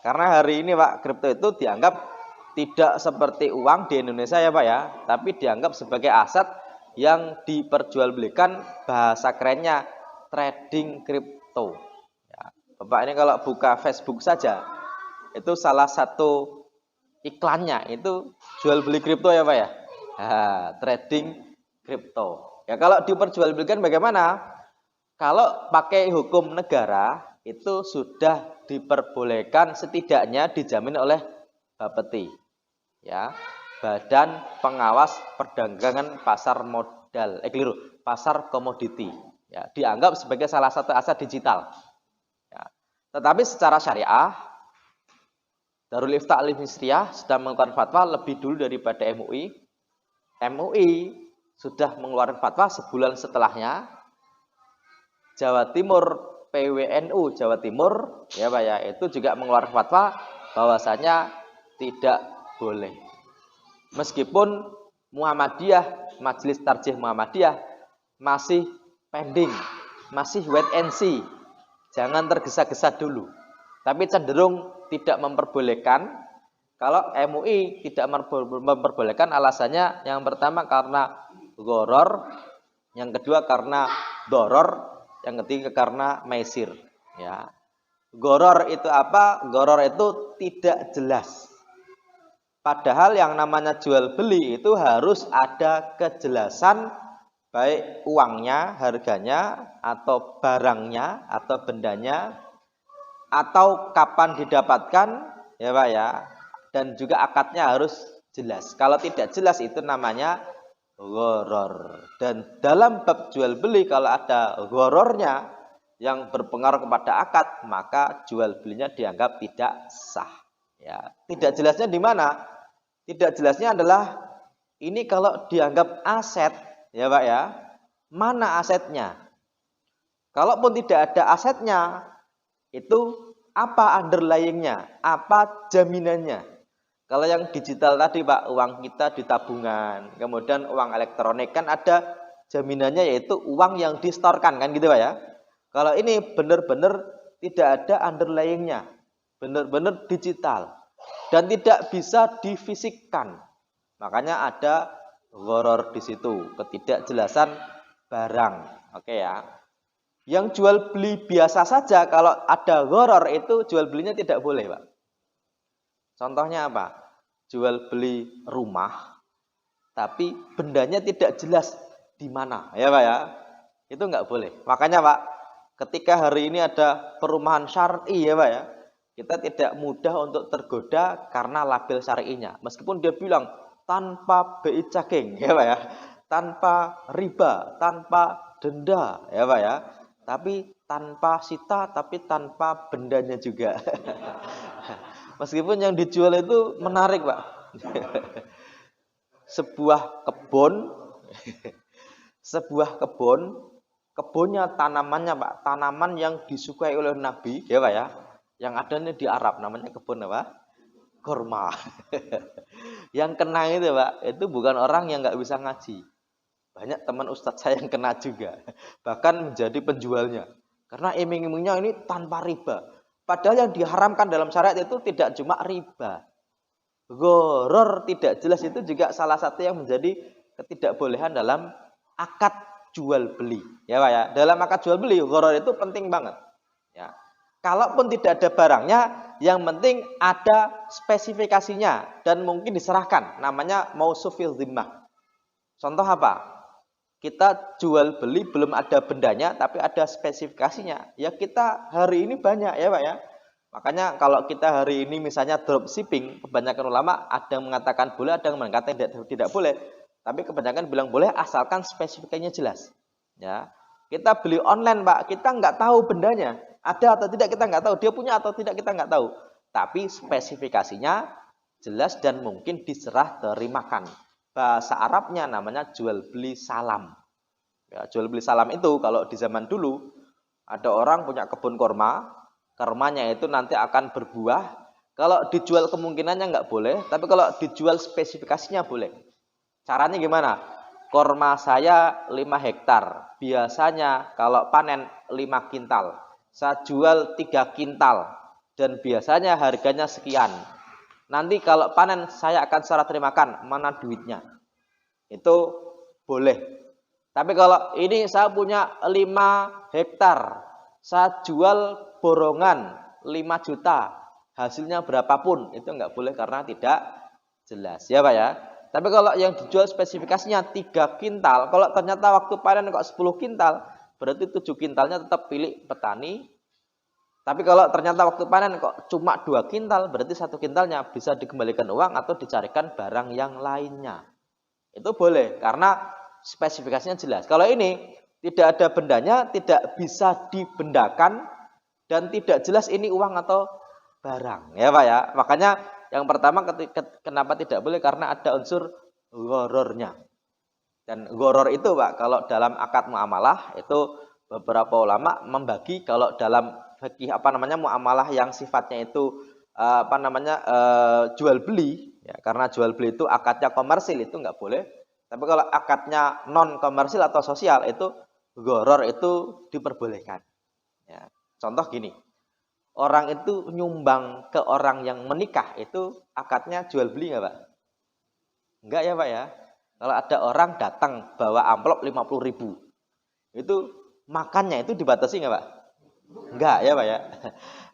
B: Karena hari ini Pak, kripto itu dianggap tidak seperti uang di Indonesia ya Pak ya, tapi dianggap sebagai aset yang diperjualbelikan, bahasa kerennya trading kripto. Ya, Bapak ini kalau buka Facebook saja, itu salah satu iklannya itu jual beli kripto ya Pak ya. Trading kripto. Ya kalau diperjualbelikan bagaimana? Kalau pakai hukum negara itu sudah diperbolehkan, setidaknya dijamin oleh Bapeti. Ya, Badan Pengawas Perdagangan Pasar Modal. Pasar Komoditi. Ya, dianggap sebagai salah satu aset digital. Ya. Tetapi secara syariah, Darul Ifta Al-Misriyah sudah mengeluarkan fatwa lebih dulu daripada MUI. MUI sudah mengeluarkan fatwa sebulan setelahnya. Jawa Timur, PWNU Jawa Timur, ya Pak ya, itu juga mengeluarkan fatwa bahwasanya tidak boleh. Meskipun Muhammadiyah, Majelis Tarjih Muhammadiyah masih pending, masih wait and see, jangan tergesa-gesa dulu. Tapi cenderung tidak memperbolehkan. Kalau MUI tidak memperbolehkan, alasannya yang pertama karena gharar, yang kedua karena doror, yang ketiga karena maisir. Ya, gharar itu apa? Gharar itu tidak jelas. Padahal yang namanya jual beli itu harus ada kejelasan, baik uangnya, harganya, atau barangnya, atau bendanya, atau kapan didapatkan, ya Pak ya, dan juga akadnya harus jelas. Kalau tidak jelas itu namanya gharar. Dan dalam bab jual beli kalau ada ghararnya yang berpengaruh kepada akad, maka jual belinya dianggap tidak sah. Ya, tidak jelasnya di mana? Tidak jelasnya adalah ini kalau dianggap aset, ya Pak ya, mana asetnya? Kalaupun tidak ada asetnya, itu apa underlyingnya, apa jaminannya. Kalau yang digital tadi Pak, uang kita di tabungan, kemudian uang elektronik kan ada jaminannya yaitu uang yang distorkan kan gitu Pak ya. Kalau ini benar-benar tidak ada underlyingnya, benar-benar digital dan tidak bisa difisikkan. Makanya ada gharar di situ, ketidakjelasan barang. Oke ya. Yang jual beli biasa saja kalau ada gharar itu jual belinya tidak boleh, Pak. Contohnya apa? Jual beli rumah, tapi bendanya tidak jelas di mana, ya Pak ya. Itu nggak boleh. Makanya Pak, ketika hari ini ada perumahan syar'i ya Pak ya, kita tidak mudah untuk tergoda karena label syar'inya. Meskipun dia bilang tanpa BI caging, ya Pak ya, tanpa riba, tanpa denda, ya Pak ya, tapi tanpa sita, tapi tanpa bendanya juga. Meskipun yang dijual itu menarik Pak. Sebuah kebun, kebunnya tanamannya Pak, tanaman yang disukai oleh Nabi, ya Pak ya, yang adanya di Arab, namanya kebun apa? Kurma. Yang kena itu Pak, itu bukan orang yang nggak bisa ngaji. Banyak teman ustadz saya yang kena juga, bahkan menjadi penjualnya, karena iming-imingnya ini tanpa riba. Padahal yang diharamkan dalam syariat itu tidak cuma riba. Gharar tidak jelas itu juga salah satu yang menjadi ketidakbolehan dalam akad jual beli. Ya Pak ya, dalam akad jual beli gharar itu penting banget. Ya. Kalaupun tidak ada barangnya, yang penting ada spesifikasinya dan mungkin diserahkan. Namanya mausufil dhimmah. Contoh apa? Kita jual beli belum ada bendanya tapi ada spesifikasinya. Ya kita hari ini banyak ya Pak ya. Makanya kalau kita hari ini misalnya dropshipping, kebanyakan ulama ada yang mengatakan boleh, ada yang mengatakan tidak boleh. Tapi kebanyakan bilang boleh asalkan spesifikasinya jelas. Ya, kita beli online Pak, kita nggak tahu bendanya ada atau tidak, kita nggak tahu. Dia punya atau tidak, kita nggak tahu. Tapi spesifikasinya jelas dan mungkin diserah terimakan. Bahasa Arabnya namanya jual beli salam. Ya, jual beli salam itu kalau di zaman dulu ada orang punya kebun kurma, kurmanya itu nanti akan berbuah. Kalau dijual kemungkinannya nggak boleh, tapi kalau dijual spesifikasinya boleh. Caranya gimana? Kurma saya 5 hektar. Biasanya kalau panen 5 kintal. Saya jual 3 kintal. Dan biasanya harganya sekian. Nanti kalau panen saya akan serah terimakan. Mana duitnya? Itu boleh. Tapi kalau ini saya punya 5 hektar. Saya jual borongan 5 juta. Hasilnya berapapun. Itu nggak boleh karena tidak jelas. Ya Pak ya. Tapi kalau yang dijual spesifikasinya 3 kintal, kalau ternyata waktu panen kok 10 kintal, berarti 7 kintalnya tetap pilih petani. Tapi kalau ternyata waktu panen kok cuma 2 kintal, berarti 1 kintalnya bisa dikembalikan uang atau dicarikan barang yang lainnya. Itu boleh, karena spesifikasinya jelas. Kalau ini tidak ada bendanya, tidak bisa dibendakan, dan tidak jelas ini uang atau barang. Ya Pak ya, makanya yang pertama kenapa tidak boleh, karena ada unsur gharornya. Dan gharar itu Pak, kalau dalam akad muamalah itu beberapa ulama membagi kalau dalam fikih muamalah yang sifatnya itu jual beli ya, karena jual beli itu akadnya komersil itu nggak boleh. Tapi kalau akadnya non komersil atau sosial itu gharar itu diperbolehkan. Ya. Contoh gini. Orang itu nyumbang ke orang yang menikah itu akadnya jual beli nggak Pak? Enggak ya Pak ya. Kalau ada orang datang bawa amplop 50.000, itu makannya itu dibatasi nggak Pak? Enggak ya Pak ya.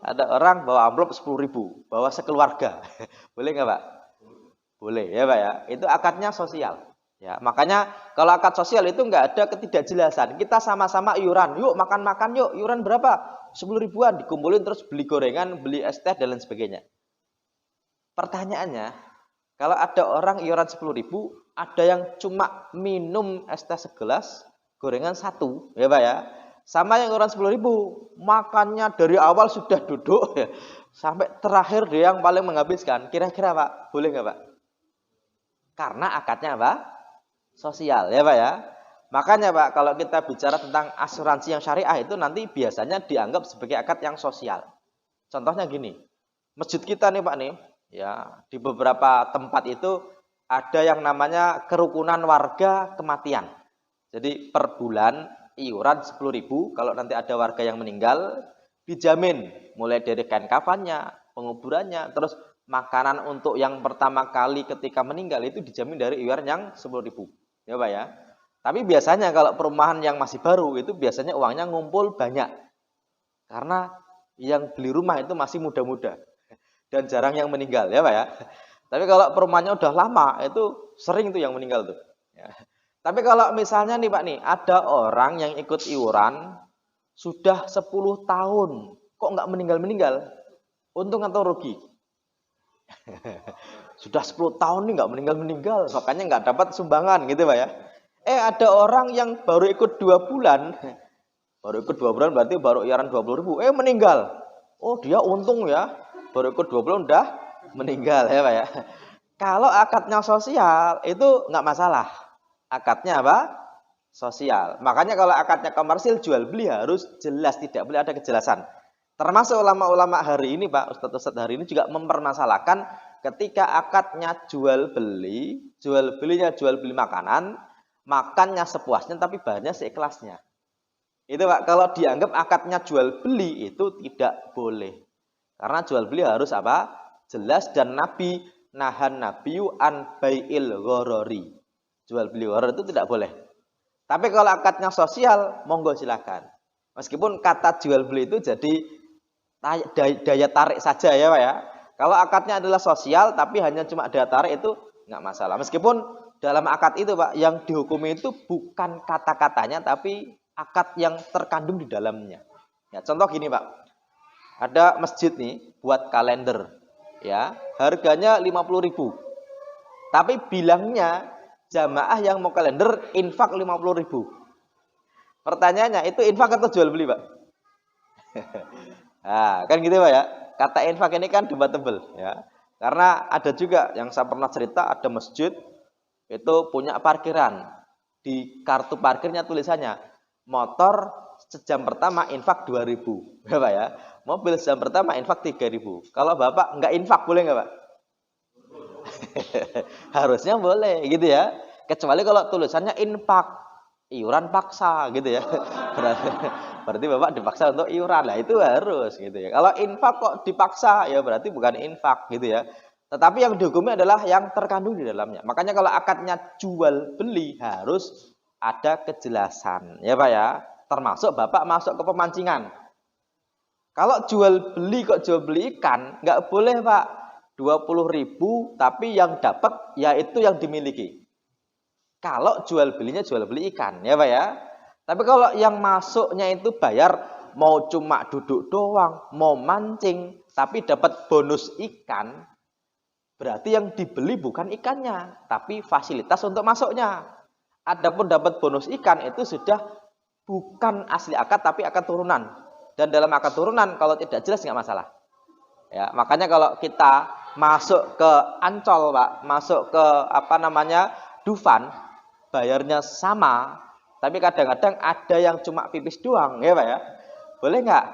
B: Ada orang bawa amplop 10.000, bawa sekeluarga, boleh nggak Pak? Boleh ya Pak ya. Itu akadnya sosial. Ya, makanya kalau akad sosial itu nggak ada ketidakjelasan. Kita sama-sama iuran, yuk makan-makan yuk, iuran berapa? 10 ribuan, dikumpulin terus beli gorengan, beli es teh dan lain sebagainya. Pertanyaannya, kalau ada orang iuran 10.000, ada yang cuma minum es teh segelas, gorengan 1, ya Pak ya. Sama yang iuran 10.000, makannya dari awal sudah duduk ya, sampai terakhir dia yang paling menghabiskan. Kira-kira Pak, boleh nggak Pak? Karena akadnya apa? Sosial, ya Pak ya. Makanya Pak, kalau kita bicara tentang asuransi yang syariah itu nanti biasanya dianggap sebagai akad yang sosial. Contohnya gini, masjid kita nih Pak nih, ya di beberapa tempat itu ada yang namanya kerukunan warga kematian. Jadi per bulan iuran 10.000, kalau nanti ada warga yang meninggal dijamin mulai dari kain kafannya, penguburannya, terus makanan untuk yang pertama kali ketika meninggal itu dijamin dari iuran yang 10.000. Ya Pak ya. Tapi biasanya kalau perumahan yang masih baru itu biasanya uangnya ngumpul banyak. Karena yang beli rumah itu masih muda-muda dan jarang yang meninggal ya Pak ya. Tapi kalau perumahannya udah lama itu sering tuh yang meninggal tuh. Ya. Tapi kalau misalnya nih Pak nih, ada orang yang ikut iuran sudah 10 tahun, kok nggak meninggal-meninggal? Untung atau rugi? Sudah 10 tahun nih nggak meninggal-meninggal, makanya nggak dapat sumbangan gitu Pak ya. Ada orang yang baru ikut 2 bulan, baru ikut 2 bulan berarti baru iuran 20.000, meninggal. Oh dia untung ya, baru ikut 2 bulan udah meninggal ya Pak ya. Kalau akadnya sosial itu nggak masalah. Akadnya apa? Sosial. Makanya kalau akadnya komersil jual beli harus jelas, tidak boleh ada kejelasan. Termasuk ulama-ulama hari ini Pak, Ustadz-ustadz hari ini juga mempermasalahkan ketika akadnya jual belinya jual beli makanan, makannya sepuasnya tapi bayarnya seikhlasnya. Itu Pak, kalau dianggap akadnya jual beli itu tidak boleh. Karena jual beli harus apa? Jelas, dan Nabi nahan nabiyu an bai'il ghorori. Jual beli ghoror itu tidak boleh. Tapi kalau akadnya sosial, monggo silakan. Meskipun kata jual beli itu jadi daya tarik saja ya Pak ya. Kalau akadnya adalah sosial tapi hanya cuma daya tarik itu nggak masalah. Meskipun dalam akad itu Pak, yang dihukumi itu bukan kata-katanya tapi akad yang terkandung di dalamnya. Ya, contoh gini Pak. Ada masjid nih buat kalender. Ya, harganya 50.000. Tapi bilangnya jamaah yang mau kalender infak 50.000. Pertanyaannya, itu infak atau jual beli Pak? Nah, kan gitu Pak ya. Kata infak ini kan debatable ya. Karena ada juga yang saya pernah cerita, ada masjid itu punya parkiran. Di kartu parkirnya tulisannya motor sejam pertama infak 2.000 ya Pak ya. Mobil sejam pertama infak 3.000. Kalau Bapak nggak infak boleh nggak Pak? Harusnya boleh gitu ya. Kecuali kalau tulisannya infak, iuran paksa gitu ya. Berarti Bapak dipaksa untuk iuran lah, itu harus gitu ya. Kalau infak kok dipaksa ya berarti bukan infak gitu ya. Tetapi yang dihukumi adalah yang terkandung di dalamnya. Makanya kalau akadnya jual beli harus ada kejelasan ya Pak ya. Termasuk Bapak masuk ke pemancingan. Kalau jual beli kok jual beli ikan, nggak boleh Pak. 20.000 tapi yang dapat yaitu yang dimiliki. Kalau jual belinya jual beli ikan ya Pak ya. Tapi kalau yang masuknya itu bayar mau cuma duduk doang, mau mancing tapi dapat bonus ikan, berarti yang dibeli bukan ikannya, tapi fasilitas untuk masuknya. Adapun dapat bonus ikan itu sudah bukan asli akad tapi akad turunan. Dan dalam akad turunan kalau tidak jelas nggak masalah. Ya, makanya kalau kita masuk ke Ancol, Pak, masuk ke Dufan, bayarnya sama, tapi kadang-kadang ada yang cuma pipis doang, ya Pak ya. Boleh nggak?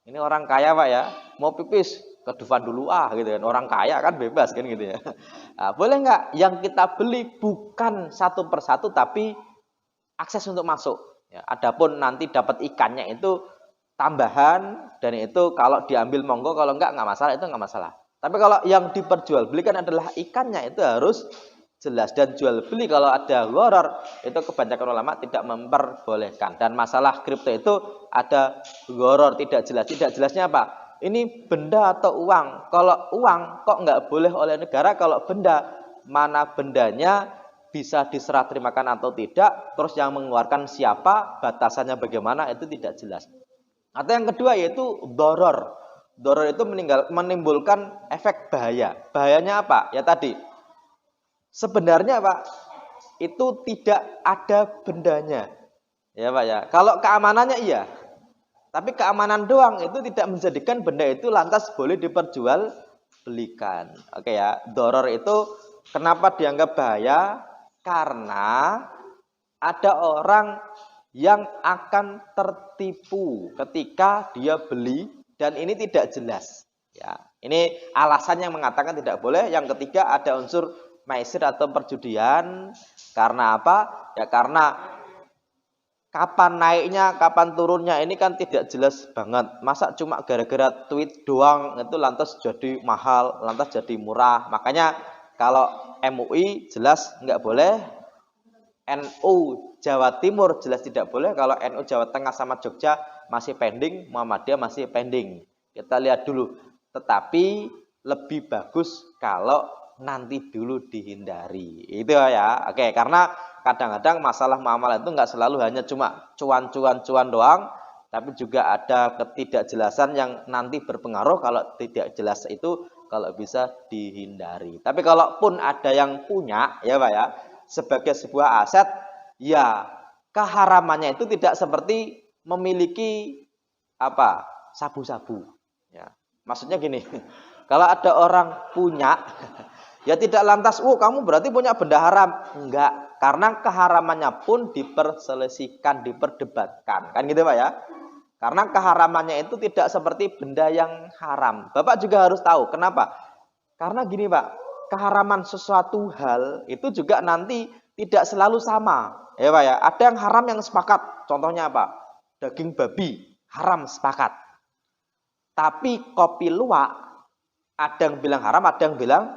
B: Ini orang kaya Pak ya, mau pipis ke Dufan dulu gitu kan. Orang kaya kan bebas kan gitu ya. Nah, boleh nggak? Yang kita beli bukan satu persatu tapi akses untuk masuk. Ya, adapun nanti dapat ikannya itu tambahan, dan itu kalau diambil monggo, kalau nggak masalah, itu nggak masalah. Tapi kalau yang diperjualbelikan adalah ikannya, itu harus jelas. Dan jual beli kalau ada gharar, itu kebanyakan ulama tidak memperbolehkan. Dan masalah kripto itu ada gharar tidak jelas. Tidak jelasnya apa? Ini benda atau uang? Kalau uang kok nggak boleh oleh negara, kalau benda, mana bendanya, bisa diserah terimakan atau tidak, terus yang mengeluarkan siapa, batasannya bagaimana, itu tidak jelas. Atau yang kedua yaitu doror. Doror itu menimbulkan efek bahaya. Bahayanya apa? Ya tadi, sebenarnya Pak, itu tidak ada bendanya. Ya Pak ya. Kalau keamanannya iya. Tapi keamanan doang itu tidak menjadikan benda itu lantas boleh diperjualbelikan. Oke ya. Doror itu kenapa dianggap bahaya? Karena ada orang yang akan tertipu ketika dia beli dan ini tidak jelas. Ya, ini alasan yang mengatakan tidak boleh. Yang ketiga ada unsur maisir atau perjudian. Karena apa? Ya karena kapan naiknya, kapan turunnya ini kan tidak jelas banget. Masa cuma gara-gara tweet doang itu lantas jadi mahal, lantas jadi murah. Makanya kalau MUI jelas nggak boleh, NU Jawa Timur jelas tidak boleh. Kalau NU Jawa Tengah sama Jogja masih pending, Muhammadiyah masih pending. Kita lihat dulu. Tetapi lebih bagus kalau nanti dulu dihindari. Itu ya. Oke, karena kadang-kadang masalah muamalah itu nggak selalu hanya cuma cuan doang, tapi juga ada ketidakjelasan yang nanti berpengaruh. Kalau tidak jelas itu kalau bisa dihindari. Tapi kalaupun ada yang punya, ya Pak ya, sebagai sebuah aset, ya keharamannya itu tidak seperti memiliki apa? Sabu-sabu. Ya. Maksudnya gini, kalau ada orang punya, ya tidak lantas, kamu berarti punya benda haram. Enggak, karena keharamannya pun diperselisihkan, diperdebatkan. Kan gitu Pak ya? Karena keharamannya itu tidak seperti benda yang haram. Bapak juga harus tahu, kenapa? Karena gini Pak, keharaman sesuatu hal itu juga nanti tidak selalu sama. Ya Pak ya, ada yang haram yang sepakat. Contohnya apa? Daging babi, haram sepakat. Tapi kopi luwak, ada yang bilang haram, ada yang bilang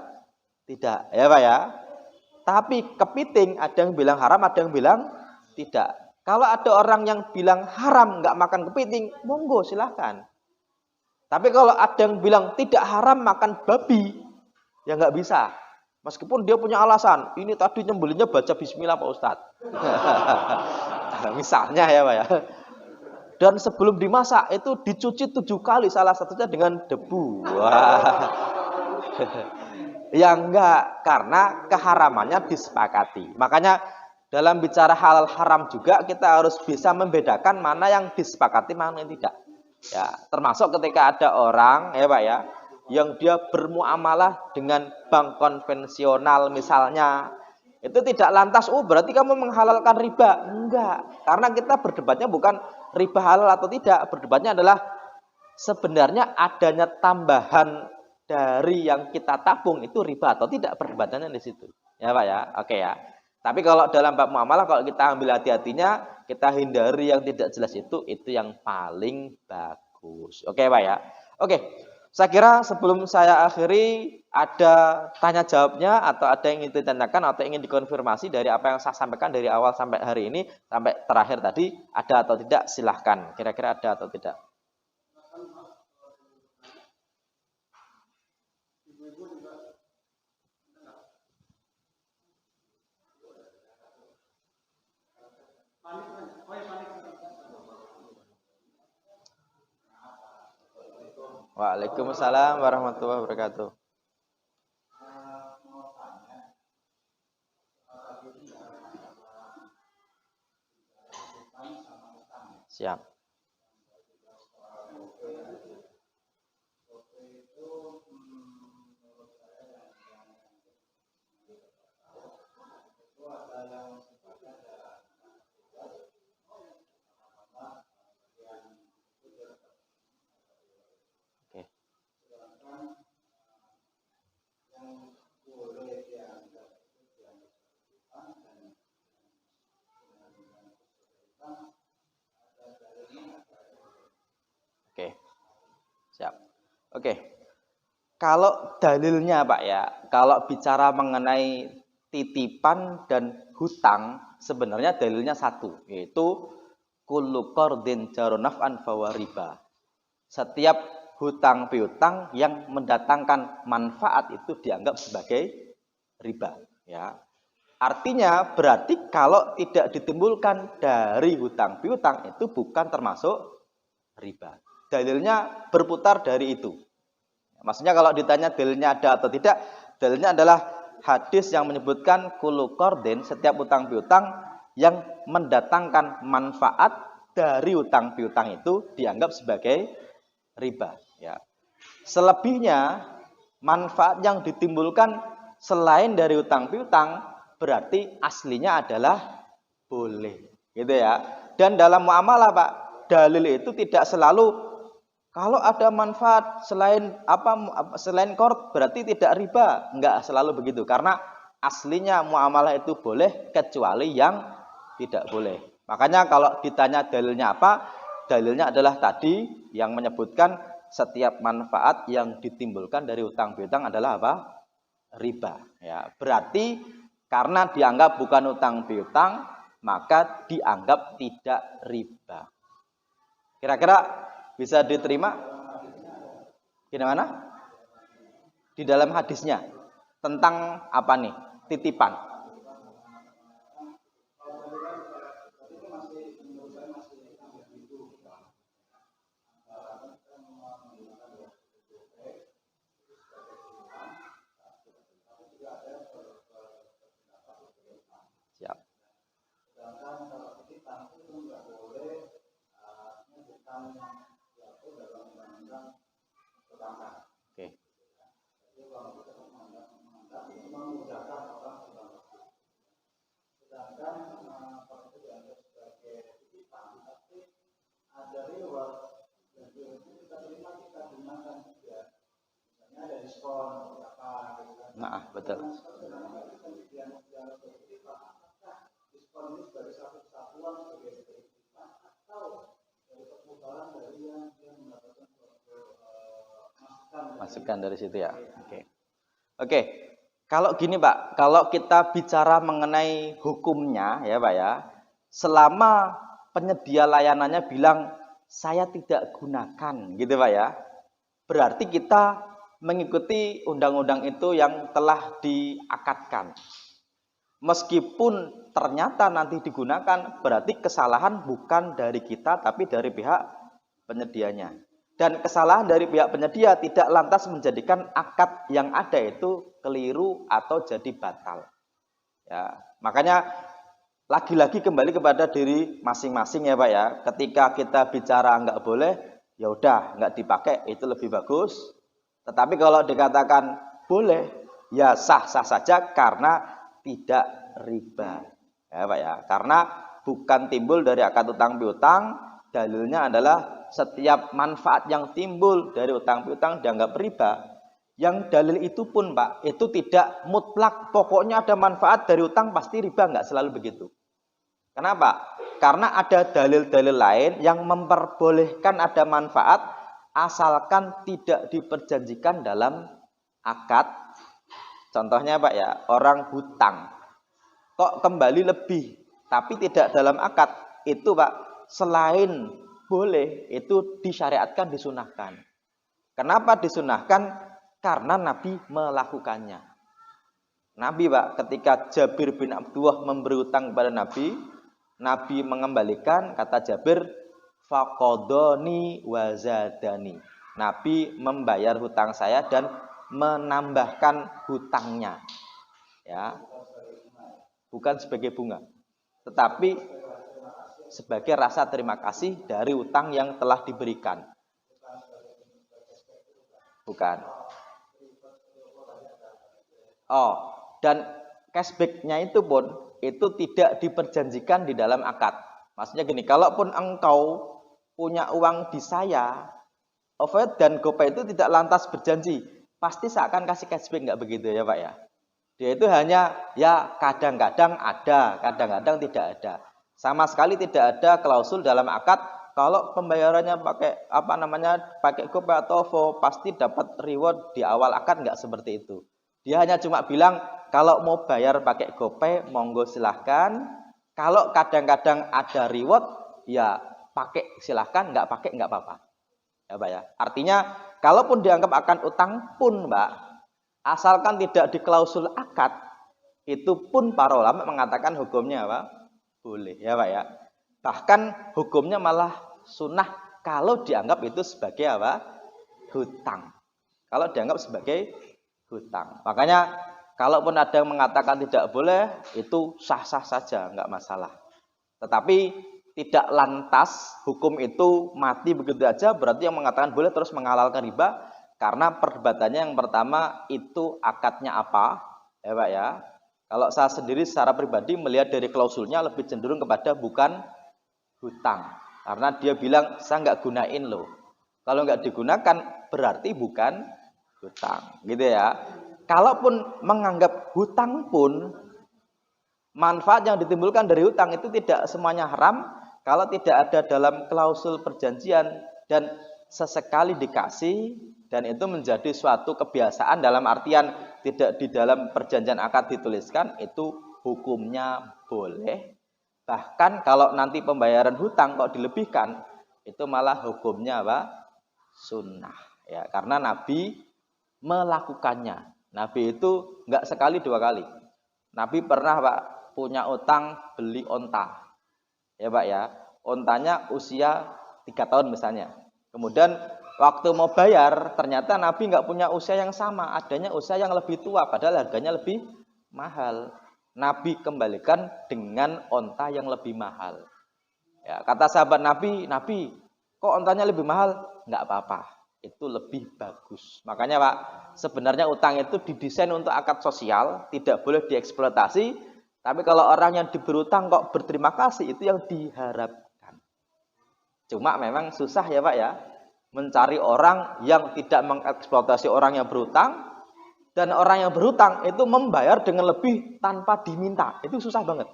B: tidak, ya Pak ya. Tapi kepiting, ada yang bilang haram, ada yang bilang tidak. Kalau ada orang yang bilang haram nggak makan kepiting, monggo silahkan. Tapi kalau ada yang bilang tidak haram makan babi, ya nggak bisa. Meskipun dia punya alasan, ini tadi nyembelihnya baca bismillah Pak Ustadz. Misalnya ya Pak ya. Dan sebelum dimasak itu dicuci 7 kali, salah satunya dengan debu. Wah. Ya enggak, karena keharamannya disepakati. Makanya dalam bicara halal haram juga kita harus bisa membedakan mana yang disepakati, mana yang tidak. Ya, termasuk ketika ada orang, ya Pak ya, yang dia bermuamalah dengan bank konvensional misalnya, itu tidak lantas, berarti kamu menghalalkan riba. Enggak, karena kita berdebatnya bukan riba halal atau tidak, berdebatnya adalah sebenarnya adanya tambahan dari yang kita tabung itu riba atau tidak, perdebatannya di situ. Ya Pak ya, oke ya. Tapi kalau dalam bab muamalah, kalau kita ambil hati-hatinya, kita hindari yang tidak jelas itu yang paling bagus. Oke Pak ya. Oke, saya kira sebelum saya akhiri, ada tanya jawabnya atau ada yang ingin ditanyakan atau ingin dikonfirmasi dari apa yang saya sampaikan dari awal sampai hari ini, sampai terakhir tadi, ada atau tidak, silahkan. Kira-kira ada atau tidak? Waalaikumsalam warahmatullahi wabarakatuh. Siap. Oke. Siap. Oke. Kalau dalilnya Pak ya, kalau bicara mengenai titipan dan hutang, sebenarnya dalilnya satu, yaitu kullu qardin jarunaf'an fahuwa riba. Setiap hutang piutang yang mendatangkan manfaat itu dianggap sebagai riba, ya. Artinya berarti kalau tidak ditimbulkan dari hutang piutang itu bukan termasuk riba. Dalilnya berputar dari itu. Maksudnya kalau ditanya dalilnya ada atau tidak, dalilnya adalah hadis yang menyebutkan kullu qardin, setiap hutang piutang yang mendatangkan manfaat dari hutang piutang itu dianggap sebagai riba, ya. Selebihnya manfaat yang ditimbulkan selain dari hutang piutang berarti aslinya adalah boleh, gitu ya. Dan dalam muamalah Pak, dalil itu tidak selalu Kalau ada manfaat selain qard berarti tidak riba. Enggak selalu begitu karena aslinya muamalah itu boleh kecuali yang tidak boleh. Makanya kalau ditanya dalilnya apa? Dalilnya adalah tadi yang menyebutkan setiap manfaat yang ditimbulkan dari utang piutang adalah apa? Riba. Ya, berarti karena dianggap bukan utang piutang, maka dianggap tidak riba. Kira-kira bisa diterima? Gimana? Di dalam hadisnya tentang apa nih? Titipan. Siap. Oke. Nah, betul. Masukkan dari situ ya. Oke. Oke. Kalau gini Pak, kalau kita bicara mengenai hukumnya ya Pak ya, selama penyedia layanannya bilang saya tidak gunakan gitu Pak ya, berarti kita mengikuti undang-undang itu yang telah diakatkan. Meskipun ternyata nanti digunakan, berarti kesalahan bukan dari kita tapi dari pihak penyedianya. Dan kesalahan dari pihak penyedia tidak lantas menjadikan akad yang ada itu keliru atau jadi batal. Ya, makanya lagi-lagi kembali kepada diri masing-masing ya Pak ya. Ketika kita bicara nggak boleh, ya udah nggak dipakai itu lebih bagus. Tetapi kalau dikatakan boleh, ya sah-sah saja karena tidak riba. Ya Pak ya. Karena bukan timbul dari akad utang piutang, dalilnya adalah setiap manfaat yang timbul dari utang piutang dianggap riba. Yang dalil itu pun Pak, itu tidak mutlak. Pokoknya ada manfaat dari utang pasti riba, nggak selalu begitu. Kenapa? Karena ada dalil-dalil lain yang memperbolehkan ada manfaat asalkan tidak diperjanjikan dalam akad. Contohnya Pak ya, orang hutang kok kembali lebih tapi tidak dalam akad, itu Pak selain boleh, itu disyariatkan, disunahkan. Kenapa disunahkan? Karena Nabi melakukannya. Nabi Pak, ketika Jabir bin Abdullah memberi hutang kepada Nabi, Nabi mengembalikan, kata Jabir, faqadoni wazadani. Nabi membayar hutang saya dan menambahkan hutangnya. Ya. Bukan sebagai bunga, tetapi sebagai rasa terima kasih dari utang yang telah diberikan. Bukan. Oh, dan cashback-nya itu pun itu tidak diperjanjikan di dalam akad. Maksudnya gini, kalaupun engkau punya uang di saya, OVO dan GoPay itu tidak lantas berjanji pasti saya akan kasih cashback, nggak begitu ya Pak ya? Dia itu hanya ya kadang-kadang ada, kadang-kadang tidak ada. Sama sekali tidak ada klausul dalam akad kalau pembayarannya pakai GoPay atau OVO pasti dapat reward di awal akad, nggak seperti itu. Dia hanya cuma bilang kalau mau bayar pakai GoPay monggo silahkan. Kalau kadang-kadang ada reward ya pakai silahkan, nggak pakai nggak apa-apa. Ya Pak ya. Artinya kalaupun dianggap akan utang pun Mbak, asalkan tidak diklausul akad, itu pun para ulama mengatakan hukumnya apa? Boleh ya Pak ya. Bahkan hukumnya malah sunnah kalau dianggap itu sebagai apa? Hutang. Kalau dianggap sebagai hutang. Makanya kalaupun ada yang mengatakan tidak boleh, itu sah-sah saja, nggak masalah. Tetapi tidak lantas hukum itu mati begitu aja, berarti yang mengatakan boleh terus menghalalkan riba. Karena perdebatannya yang pertama itu akadnya apa, ya Pak ya. Kalau saya sendiri secara pribadi melihat dari klausulnya lebih cenderung kepada bukan hutang. Karena dia bilang saya nggak gunain loh. Kalau nggak digunakan berarti bukan hutang, gitu ya. Kalaupun menganggap hutang pun manfaat yang ditimbulkan dari hutang itu tidak semuanya haram kalau tidak ada dalam klausul perjanjian dan sesekali dikasih dan itu menjadi suatu kebiasaan dalam artian tidak di dalam perjanjian akad dituliskan, itu hukumnya boleh. Bahkan kalau nanti pembayaran hutang kok dilebihkan, itu malah hukumnya apa? Sunnah. Ya, karena Nabi melakukannya. Nabi itu enggak sekali dua kali. Nabi pernah Pak punya utang beli onta. Ya Pak ya, ontanya usia 3 tahun misalnya. Kemudian waktu mau bayar, ternyata Nabi enggak punya usia yang sama, adanya usia yang lebih tua, padahal harganya lebih mahal. Nabi kembalikan dengan onta yang lebih mahal. Ya, kata sahabat Nabi, Nabi, kok ontanya lebih mahal? Enggak apa-apa, itu lebih bagus. Makanya Pak, sebenarnya utang itu didesain untuk akad sosial, tidak boleh dieksploitasi. Tapi kalau orang yang diberi utang kok berterima kasih, itu yang diharapkan. Cuma memang susah ya Pak ya, mencari orang yang tidak mengeksploitasi orang yang berutang, dan orang yang berhutang itu membayar dengan lebih tanpa diminta. Itu susah banget.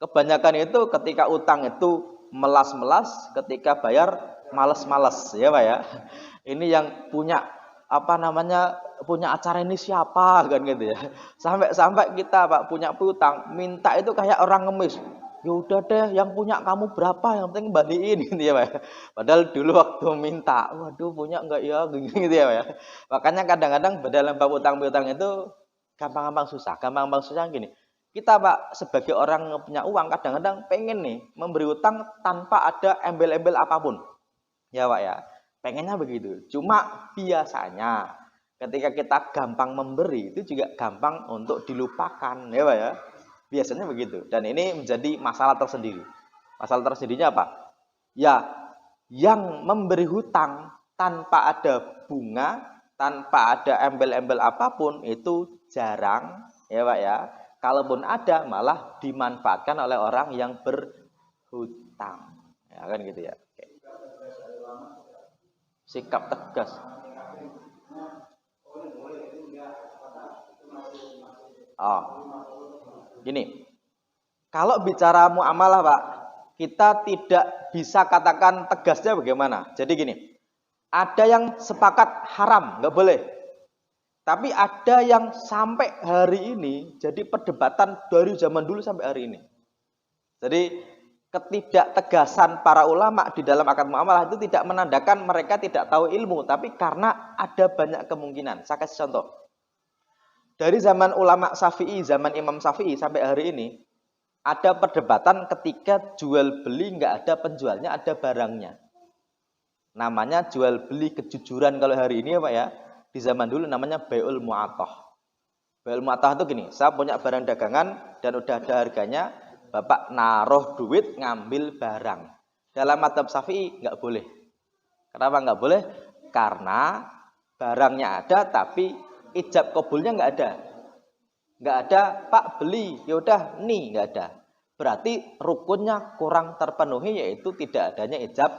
B: Kebanyakan itu ketika utang itu melas-melas, ketika bayar males-males, ya Pak ya. Ini yang punya punya acara ini siapa kan gitu ya. Sampai kita Pak punya piutang, minta itu kayak orang ngemis. Ya udah deh, yang punya kamu berapa, yang penting balikin gitu ya Pak. Padahal dulu waktu minta, waduh punya enggak ya gitu ya Pak ya. Makanya kadang-kadang dalam bab utang piutang itu gampang-gampang susah gini. Kita Pak sebagai orang yang punya uang kadang-kadang pengen nih memberi utang tanpa ada embel-embel apapun. Ya Pak ya. Pengennya begitu. Cuma biasanya ketika kita gampang memberi itu juga gampang untuk dilupakan ya Pak ya. Biasanya begitu. Dan ini menjadi masalah tersendiri. Masalah tersendirinya apa? Ya, yang memberi hutang tanpa ada bunga, tanpa ada embel-embel apapun itu jarang, ya Pak ya. Kalaupun ada malah dimanfaatkan oleh orang yang berhutang. Ya kan gitu ya. Oke. Sikap tegas. Oh. Gini, kalau bicara muamalah Pak, kita tidak bisa katakan tegasnya bagaimana. Jadi gini, ada yang sepakat haram, nggak boleh. Tapi ada yang sampai hari ini jadi perdebatan dari zaman dulu sampai hari ini. Jadi ketidaktegasan para ulama di dalam akad muamalah itu tidak menandakan mereka tidak tahu ilmu, tapi karena ada banyak kemungkinan. Saya kasih contoh. Dari zaman ulama Syafi'i, zaman Imam Syafi'i sampai hari ini, ada perdebatan ketika jual beli nggak ada penjualnya, ada barangnya. Namanya jual beli kejujuran kalau hari ini ya Pak ya. Di zaman dulu namanya bai'ul mu'athah. Bai'ul mu'athah itu gini, saya punya barang dagangan dan udah ada harganya, Bapak naruh duit ngambil barang. Dalam mazhab Syafi'i nggak boleh. Kenapa nggak boleh? Karena barangnya ada tapi ijab kabulnya nggak ada Pak beli, yaudah nih nggak ada. Berarti rukunnya kurang terpenuhi, yaitu tidak adanya ijab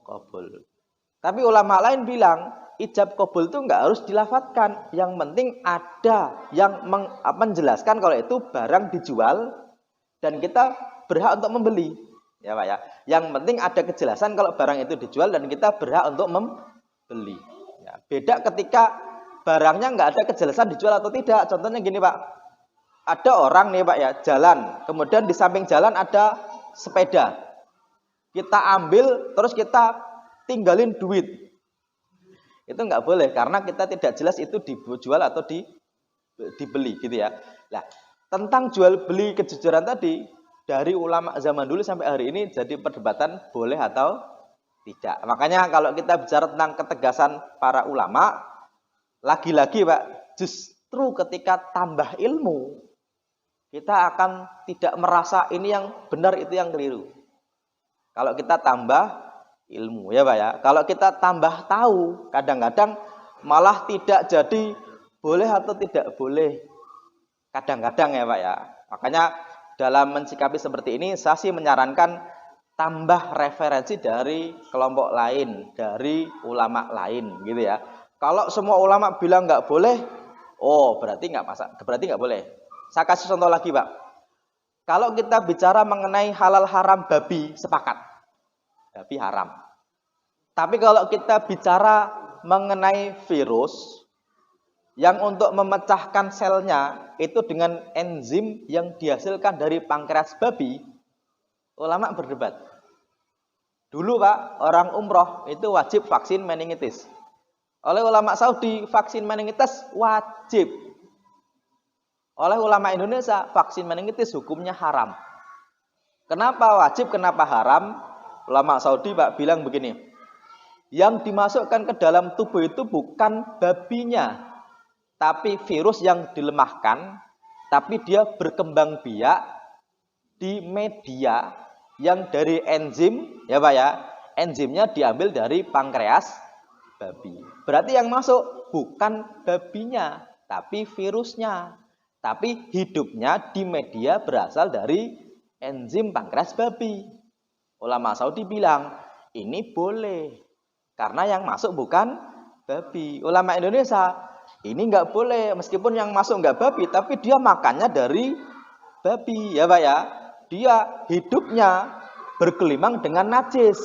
B: kabul. Tapi ulama lain bilang ijab kabul itu nggak harus dilafatkan. Yang penting ada yang menjelaskan kalau itu barang dijual dan kita berhak untuk membeli, ya Pak ya. Yang penting ada kejelasan kalau barang itu dijual dan kita berhak untuk membeli. Ya, beda ketika barangnya nggak ada kejelasan dijual atau tidak. Contohnya gini Pak, ada orang nih Pak ya jalan, kemudian di samping jalan ada sepeda, kita ambil terus kita tinggalin duit, itu nggak boleh karena kita tidak jelas itu dijual atau dibeli gitu ya. Nah, tentang jual beli kejujuran tadi dari ulama zaman dulu sampai hari ini jadi perdebatan boleh atau tidak. Makanya kalau kita bicara tentang ketegasan para ulama, lagi-lagi Pak, justru ketika tambah ilmu, kita akan tidak merasa ini yang benar, itu yang keliru. Kalau kita tambah ilmu, ya Pak ya. Kalau kita tambah tahu, kadang-kadang malah tidak jadi boleh atau tidak boleh. Kadang-kadang ya Pak ya. Makanya dalam mensikapi seperti ini, saya sih menyarankan tambah referensi dari kelompok lain, dari ulama lain, gitu ya. Kalau semua ulama bilang nggak boleh, oh berarti nggak boleh. Saya kasih contoh lagi, Pak. Kalau kita bicara mengenai halal haram babi, sepakat, babi haram. Tapi kalau kita bicara mengenai virus, yang untuk memecahkan selnya itu dengan enzim yang dihasilkan dari pankreas babi, ulama berdebat. Dulu Pak, orang umroh itu wajib vaksin meningitis. Oleh ulama Saudi, vaksin meningitis wajib. Oleh ulama Indonesia, vaksin meningitis hukumnya haram. Kenapa wajib, kenapa haram? Ulama Saudi Pak bilang begini, yang dimasukkan ke dalam tubuh itu bukan babinya, tapi virus yang dilemahkan, tapi dia berkembang biak di media yang dari enzim, ya Pak ya, enzimnya diambil dari pankreas babi. Berarti yang masuk bukan babinya, tapi virusnya. Tapi hidupnya di media berasal dari enzim pankreas babi. Ulama Saudi bilang, ini boleh. Karena yang masuk bukan babi. Ulama Indonesia, ini nggak boleh. Meskipun yang masuk nggak babi, tapi dia makannya dari babi, ya Pak ya. Dia hidupnya bergelimang dengan najis.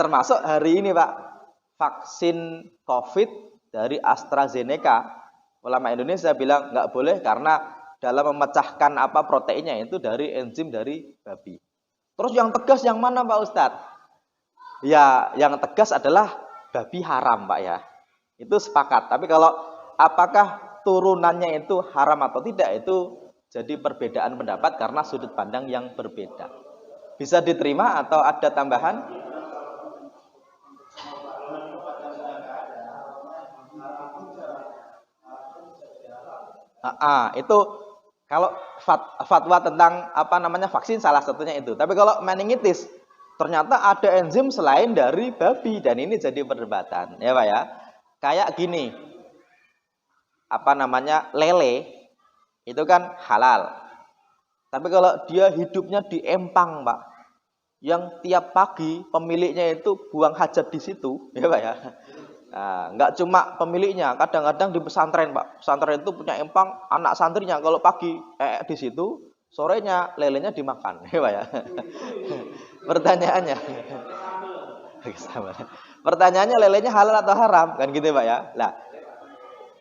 B: Termasuk hari ini Pak, vaksin COVID dari AstraZeneca. Ulama Indonesia bilang nggak boleh karena dalam memecahkan proteinnya itu dari enzim dari babi. Terus yang tegas yang mana Pak Ustadz? Ya yang tegas adalah babi haram Pak ya. Itu sepakat. Tapi kalau apakah turunannya itu haram atau tidak, itu jadi perbedaan pendapat karena sudut pandang yang berbeda. Bisa diterima atau ada tambahan? Itu kalau fatwa tentang vaksin salah satunya itu. Tapi kalau meningitis ternyata ada enzim selain dari babi dan ini jadi perdebatan, ya Pak ya. Kayak gini. Lele itu kan halal. Tapi kalau dia hidupnya di empang, Pak, yang tiap pagi pemiliknya itu buang hajat di situ, ya Pak ya. Nah, nggak cuma pemiliknya, kadang-kadang di pesantren, Pak. Pesantren itu punya empang, anak santrinya kalau pagi di situ, sorenya lelenya dimakan, ya Pak ya. Pertanyaannya lelenya halal atau haram, kan gitu Pak ya. Nah,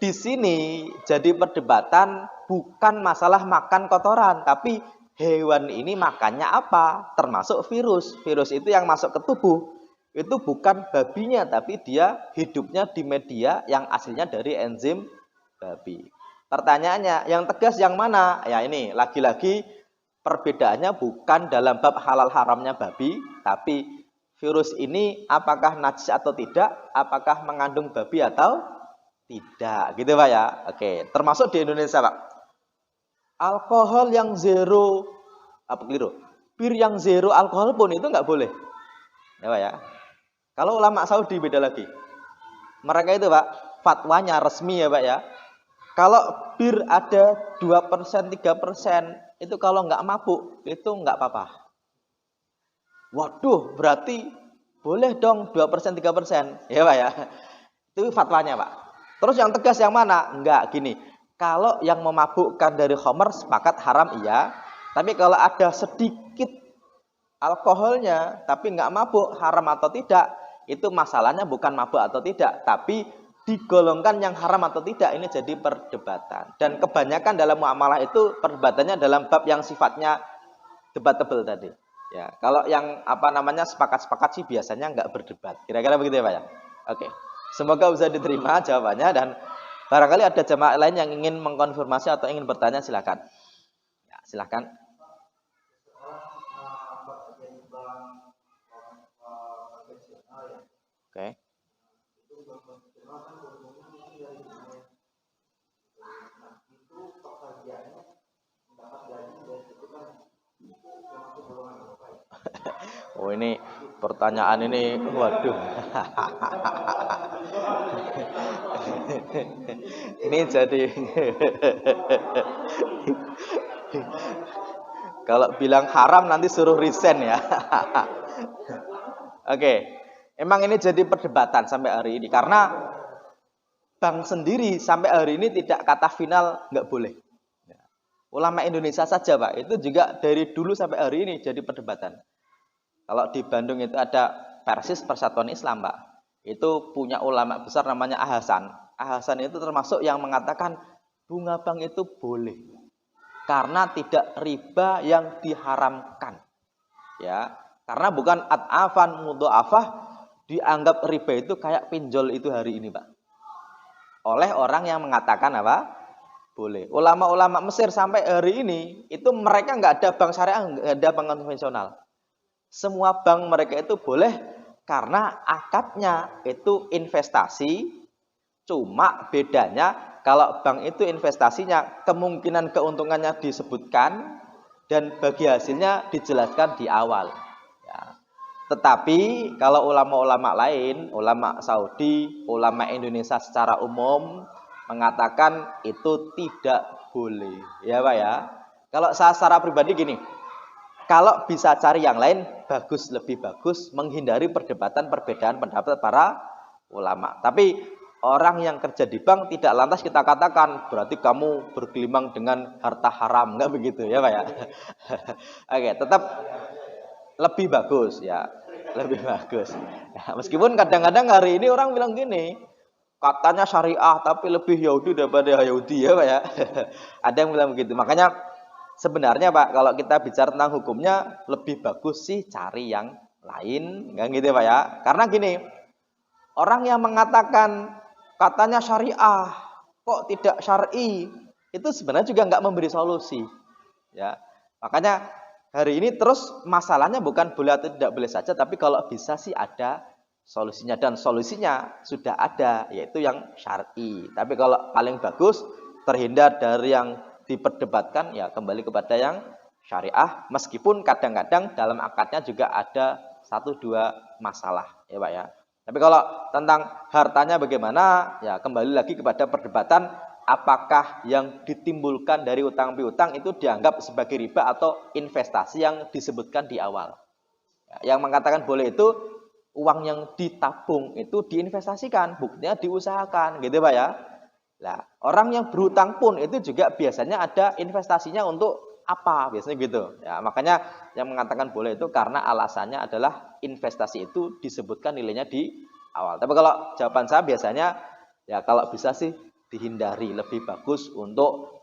B: di sini jadi perdebatan bukan masalah makan kotoran, tapi hewan ini makannya apa, termasuk virus. Virus itu yang masuk ke tubuh, itu bukan babinya, tapi dia hidupnya di media yang aslinya dari enzim babi. Pertanyaannya, yang tegas yang mana? Ya ini, lagi-lagi perbedaannya bukan dalam bab halal haramnya babi, tapi virus ini apakah najis atau tidak, apakah mengandung babi atau tidak, gitu Pak ya. Oke, termasuk di Indonesia Pak. Alkohol yang zero, bir yang zero alkohol pun itu nggak boleh, ya Pak ya. Kalau ulama Saudi beda lagi. Mereka itu Pak, fatwanya resmi ya Pak ya. Kalau bir ada 2%, 3%, itu kalau nggak mabuk, itu nggak apa-apa. Waduh, berarti boleh dong 2%, 3%, ya Pak ya. Itu fatwanya Pak. Terus yang tegas yang mana? Enggak, gini. Kalau yang memabukkan dari khamar sepakat haram iya. Tapi kalau ada sedikit alkoholnya tapi nggak mabuk, haram atau tidak, itu masalahnya bukan mabuk atau tidak, tapi digolongkan yang haram atau tidak, ini jadi perdebatan. Dan kebanyakan dalam muamalah itu perdebatannya dalam bab yang sifatnya debatable tadi. Ya, kalau yang sepakat-sepakat sih biasanya nggak berdebat. Kira-kira begitu ya Pak ya. Oke. Semoga bisa diterima jawabannya dan barangkali ada jemaah lain yang ingin mengkonfirmasi atau ingin bertanya silakan. Ya, silakan. Oke. Oh ini pertanyaan ini, waduh. Ini jadi Kalau bilang haram nanti suruh resign ya. Oke. Emang ini jadi perdebatan sampai hari ini karena bank sendiri sampai hari ini tidak kata final nggak boleh. Ulama Indonesia saja Pak, itu juga dari dulu sampai hari ini jadi perdebatan. Kalau di Bandung itu ada Persis Persatuan Islam Pak, itu punya ulama besar namanya Ahasan. Ahasan itu termasuk yang mengatakan bunga bank itu boleh karena tidak riba yang diharamkan. Ya, karena bukan at'afan mudha'afah, dianggap riba itu kayak pinjol itu hari ini Pak. Oleh orang yang mengatakan apa? Boleh. Ulama-ulama Mesir sampai hari ini itu mereka nggak ada bank syariah, nggak ada bank konvensional. Semua bank mereka itu boleh karena akadnya itu investasi. Cuma bedanya kalau bank itu investasinya kemungkinan keuntungannya disebutkan dan bagi hasilnya dijelaskan di awal. Ya. Tetapi kalau ulama-ulama lain, ulama Saudi, ulama Indonesia secara umum mengatakan itu tidak boleh, ya Pak ya. Kalau saya secara pribadi gini, kalau bisa cari yang lain bagus, lebih bagus menghindari perdebatan perbedaan pendapat para ulama. Tapi orang yang kerja di bank tidak lantas kita katakan berarti kamu bergelimang dengan harta haram, enggak begitu ya Pak ya. Oke, tetap lebih bagus ya, lebih bagus. Ya, meskipun kadang-kadang hari ini orang bilang gini, katanya syariah tapi lebih Yahudi daripada Yahudi ya Pak ya. Ada yang bilang begitu. Makanya sebenarnya Pak kalau kita bicara tentang hukumnya lebih bagus sih cari yang lain kan gitu ya Pak ya. Karena gini, orang yang mengatakan katanya syariah kok tidak syar'i itu sebenarnya juga nggak memberi solusi. Ya. Makanya hari ini terus masalahnya bukan boleh atau tidak boleh saja, tapi kalau bisa sih ada solusinya, dan solusinya sudah ada yaitu yang syar'i. Tapi kalau paling bagus terhindar dari yang diperdebatkan ya kembali kepada yang syariah, meskipun kadang-kadang dalam akadnya juga ada 1-2 masalah ya Pak ya. Tapi kalau tentang hartanya bagaimana ya kembali lagi kepada perdebatan apakah yang ditimbulkan dari utang piutang itu dianggap sebagai riba atau investasi yang disebutkan di awal. Ya, yang mengatakan boleh itu uang yang ditabung itu diinvestasikan, buktinya diusahakan, gitu Pak ya. Nah, orang yang berhutang pun itu juga biasanya ada investasinya untuk apa, biasanya gitu. Ya, makanya yang mengatakan boleh itu karena alasannya adalah investasi itu disebutkan nilainya di awal. Tapi kalau jawaban saya biasanya ya kalau bisa sih dihindari, lebih bagus untuk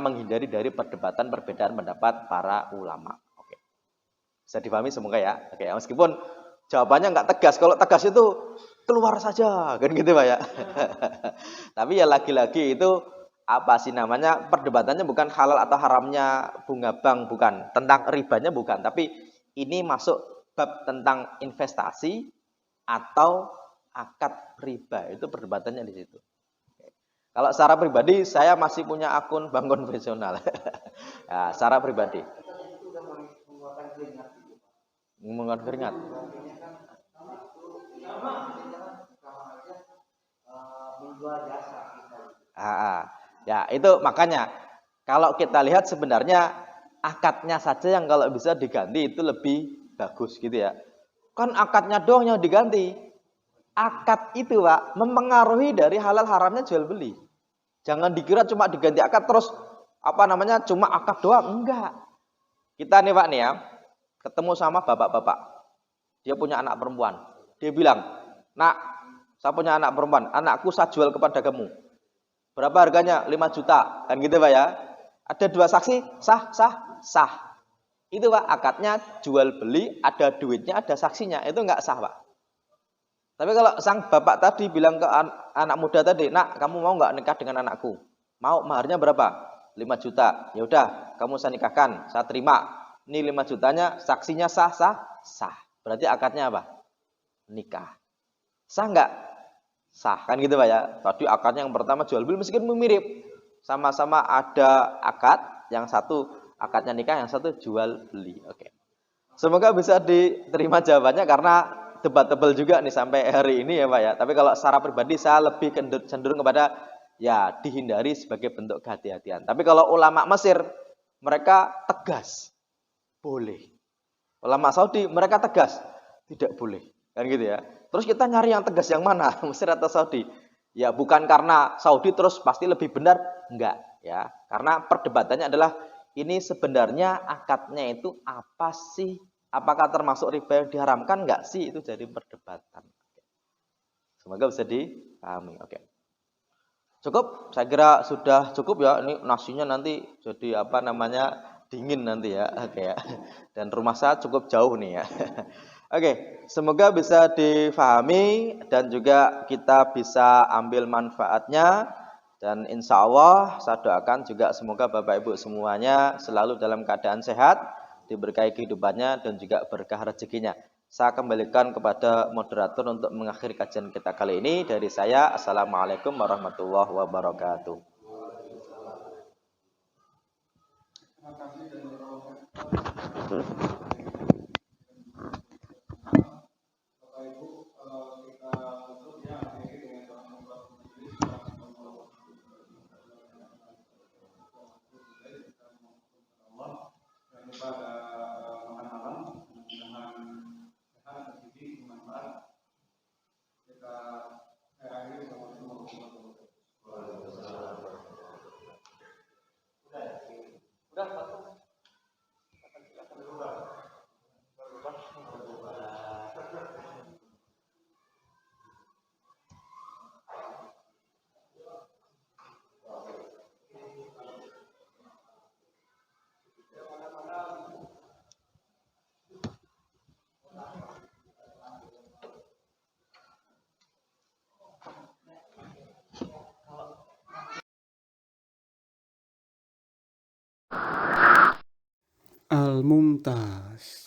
B: menghindari dari perdebatan perbedaan pendapat para ulama. Oke. Bisa dipahami semoga ya. Oke, meskipun jawabannya nggak tegas. Kalau tegas itu keluar saja, kan gitu Pak ya. Tapi ya lagi-lagi itu perdebatannya bukan halal atau haramnya bunga bank, bukan. Tentang ribanya bukan. Tapi ini masuk bab tentang investasi atau akad riba. Itu perdebatannya di situ. Kalau secara pribadi saya masih punya akun bank konvensional. Ya, secara pribadi. Mengeluarkan keringat. Ya itu makanya kalau kita lihat sebenarnya akadnya saja yang kalau bisa diganti itu lebih bagus gitu ya. Kan akadnya doang yang diganti. Akad itu Pak mempengaruhi dari halal haramnya jual beli. Jangan dikira cuma diganti akad terus cuma akad doang, enggak. Kita nih Pak nih ya, ketemu sama bapak-bapak. Dia punya anak perempuan. Dia bilang, "Nak, saya punya anak perempuan, anakku saya jual kepada kamu. Berapa harganya? 5 juta." Kan gitu Pak ya. Ada 2 saksi, sah. Itu Pak akadnya jual beli, ada duitnya, ada saksinya. Itu enggak sah Pak. Tapi kalau sang bapak tadi bilang ke anak muda tadi, "Nak, kamu mau enggak nikah dengan anakku?" "Mau." "Maharnya berapa?" 5 juta. "Ya udah, kamu saya nikahkan, saya terima. Ini 5 jutanya, saksinya sah. Berarti akadnya apa? Nikah. Sah enggak? Sah, kan gitu Pak ya. Tadi akadnya yang pertama jual beli meskipun mirip. Sama-sama ada akad, yang satu akadnya nikah, yang satu jual beli. Oke. Semoga bisa diterima jawabannya karena debatable juga nih sampai hari ini ya Pak ya. Tapi kalau secara pribadi saya lebih cenderung kepada ya dihindari sebagai bentuk kehati-hatian. Tapi kalau ulama Mesir mereka tegas. boleh. Ulama Saudi mereka tegas, tidak boleh. Kan gitu ya. Terus kita nyari yang tegas yang mana? Mesir atau Saudi? Ya bukan karena Saudi terus pasti lebih benar, enggak ya. Karena perdebatannya adalah ini sebenarnya akadnya itu apa sih? Apakah termasuk riba yang diharamkan enggak sih? Itu jadi perdebatan. Semoga bisa dipahami. Oke. Cukup, saya kira sudah cukup ya. Ini nasinya nanti jadi apa namanya dingin nanti ya. Oke ya. Dan rumah saya cukup jauh nih ya. Oke, semoga bisa difahami dan juga kita bisa ambil manfaatnya. Dan insya Allah saya doakan juga semoga Bapak Ibu semuanya selalu dalam keadaan sehat, diberkahi kehidupannya dan juga berkah rezekinya. Saya kembalikan kepada moderator untuk mengakhiri kajian kita kali ini. Dari saya, Assalamualaikum warahmatullahi wabarakatuh.
A: Al-Mumtaz.